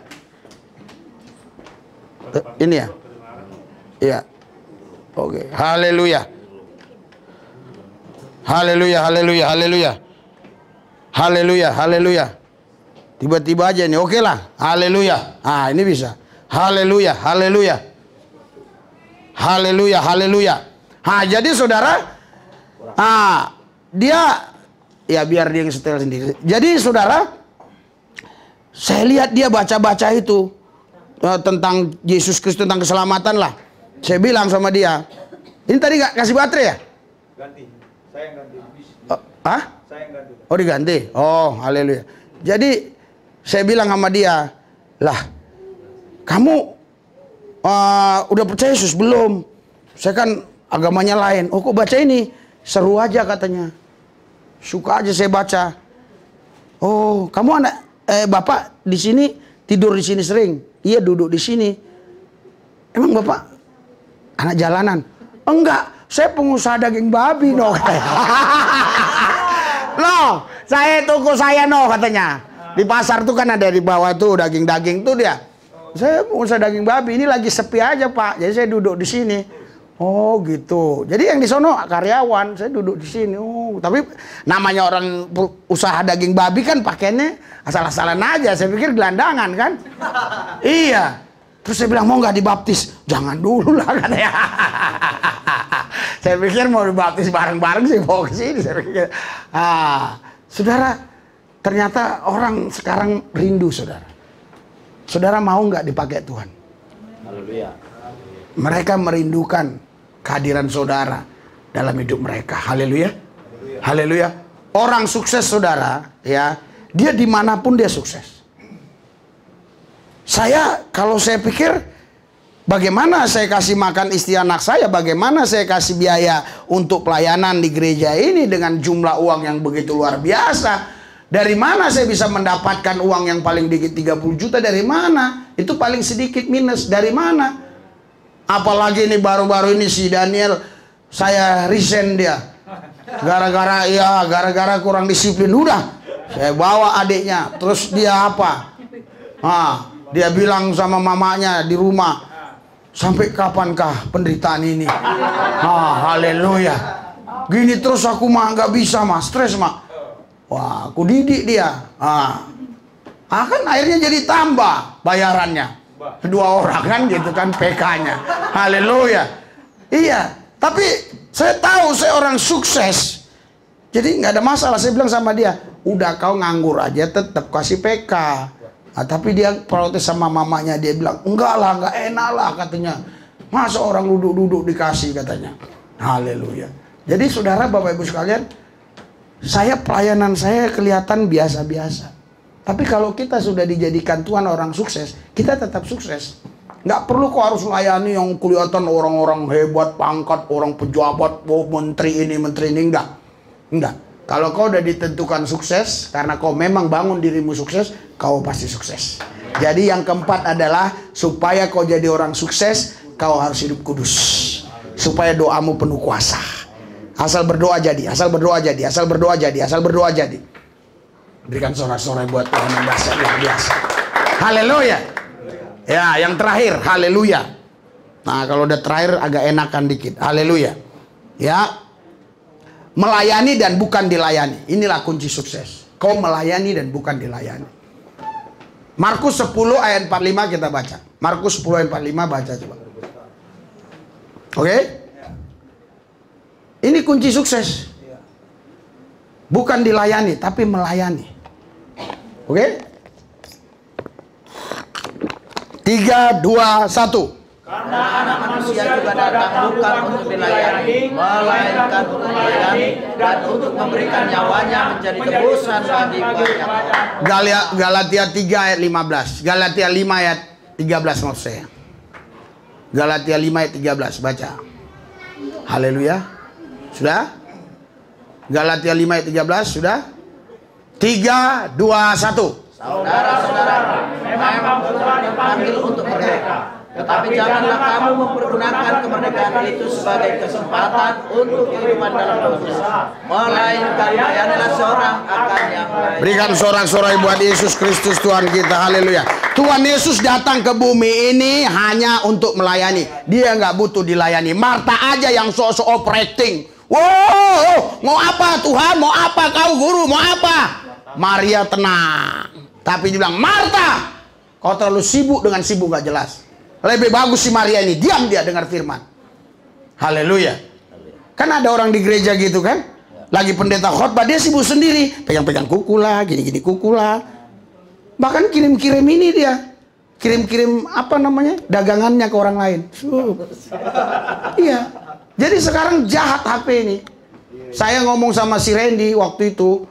Ini ya? Iya. Oke. Haleluya. Haleluya, haleluya, haleluya. Haleluya, haleluya. Tiba-tiba aja nih, oke lah. Haleluya. Ini bisa. Haleluya, haleluya. Haleluya, haleluya. Jadi saudara, dia, ya biar dia yang setel sendiri. Jadi saudara, saya lihat dia baca-baca itu tentang Yesus Kristus, tentang keselamatan lah. Saya bilang sama dia, ini tadi gak kasih baterai ya? Saya yang ganti. Hah? Saya yang ganti. Oh, diganti. Oh, haleluya. Jadi saya bilang sama dia, lah, kamu udah percaya Yesus belum? Saya kan agamanya lain. Oh, kok baca ini? Seru aja katanya. Suka aja saya baca. Oh, kamu anak bapak di sini tidur di sini sering? Iya, duduk di sini. Emang bapak anak jalanan? Enggak, saya pengusaha daging babi no katanya. Loh, saya toko saya no katanya. Di pasar tuh kan ada di bawah tuh daging-daging tuh dia. Saya pengusaha daging babi, ini lagi sepi aja Pak. Jadi saya duduk di sini. Oh gitu. Jadi yang di sono karyawan, saya duduk di sini. Oh, tapi namanya orang usaha daging babi kan pakainya asal-asalan aja. Saya pikir gelandangan kan. Iya. Terus saya bilang, mau nggak dibaptis? Jangan dulu lah katanya. Saya pikir mau dibaptis bareng-bareng sih bawa ke sini. Saya pikir. Saudara, ternyata orang sekarang rindu saudara. Saudara mau nggak dipakai Tuhan? Haleluya. Mereka merindukan kehadiran saudara dalam hidup mereka. Haleluya. Haleluya. Orang sukses saudara, ya, dia dimanapun dia sukses. Kalau saya pikir, bagaimana saya kasih makan istri anak saya, bagaimana saya kasih biaya untuk pelayanan di gereja ini dengan jumlah uang yang begitu luar biasa. Dari mana saya bisa mendapatkan uang yang paling dikit 30 juta, dari mana? Itu paling sedikit minus, dari mana? Apalagi ini baru-baru ini si Daniel, saya resign dia. Gara-gara kurang disiplin. Udah, saya bawa adiknya. Terus dia apa? Dia bilang sama mamanya di rumah, sampai kapankah penderitaan ini? Haleluya. Gini terus aku mah nggak bisa mah, stres mah. Wah, aku didik dia. Kan akhirnya jadi tambah bayarannya. 2 orang kan gitu kan PK-nya. Haleluya. Iya, tapi saya tahu saya orang sukses. Jadi nggak ada masalah. Saya bilang sama dia, udah kau nganggur aja tetap kasih PK. Tapi dia protes sama mamanya. Dia bilang, enggak lah, nggak enak lah katanya. Masa orang duduk-duduk dikasih katanya. Haleluya. Jadi saudara, Bapak Ibu sekalian, pelayanan saya kelihatan biasa-biasa. Tapi kalau kita sudah dijadikan Tuhan orang sukses, kita tetap sukses. Nggak perlu kok harus layani yang kelihatan orang-orang hebat, pangkat, orang pejabat, menteri ini, enggak. Kalau kau udah ditentukan sukses, karena kau memang bangun dirimu sukses, kau pasti sukses. Jadi yang keempat adalah, supaya kau jadi orang sukses, kau harus hidup kudus. Supaya doamu penuh kuasa. Asal berdoa jadi, asal berdoa jadi, asal berdoa jadi, asal berdoa jadi. Berikan sorak-sorai buat Tuhan yang dahsyat luar biasa. Haleluya. Ya, yang terakhir, haleluya. Nah, kalau udah terakhir agak enakan dikit. Haleluya. Ya. Melayani dan bukan dilayani. Inilah kunci sukses. Kau melayani dan bukan dilayani. Markus 10 ayat 45 kita baca. Markus 10 ayat 45 baca coba. Oke? Ini kunci sukses. Bukan dilayani, tapi melayani. Oke? 3, 2, 1. Karena anak manusia juga datang bukan untuk dilayani, melainkan untuk melayani dan untuk memberikan nyawanya menjadi tebusan bagi banyak orang. Galatia 3 ayat 15. Galatia 5 ayat 13 maksud saya. Galatia 5 ayat 13 baca. Haleluya. Sudah? Galatia 5 ayat 13 sudah? 3, 2, 1. Saudara-saudara, memang Tuhan dipanggil untuk merdeka. Tetapi janganlah kamu mempergunakan kemerdekaan itu sebagai kesempatan untuk kehidupan dalam dosa, melainkan layanilah seorang akan yang lain. Berikan sorak-sorai buat Yesus Kristus Tuhan kita. Haleluya. Tuhan Yesus datang ke bumi ini hanya untuk melayani. Dia nggak butuh dilayani. Marta aja yang sok-sok operating. Wow, mau apa Tuhan? Mau apa kau guru? Mau apa? Maria tenang. Tapi dia bilang, Marta, kau terlalu sibuk dengan sibuk gak jelas. Lebih bagus si Maria ini, diam dia dengar firman. Haleluya. Kan ada orang di gereja gitu kan, lagi pendeta khotbah dia sibuk sendiri, pegang-pegang kuku lah, gini-gini kuku lah. Bahkan kirim-kirim ini dia, kirim-kirim apa namanya, dagangannya ke orang lain. Iya. Jadi sekarang jahat HP ini. Saya ngomong sama si Randy waktu itu,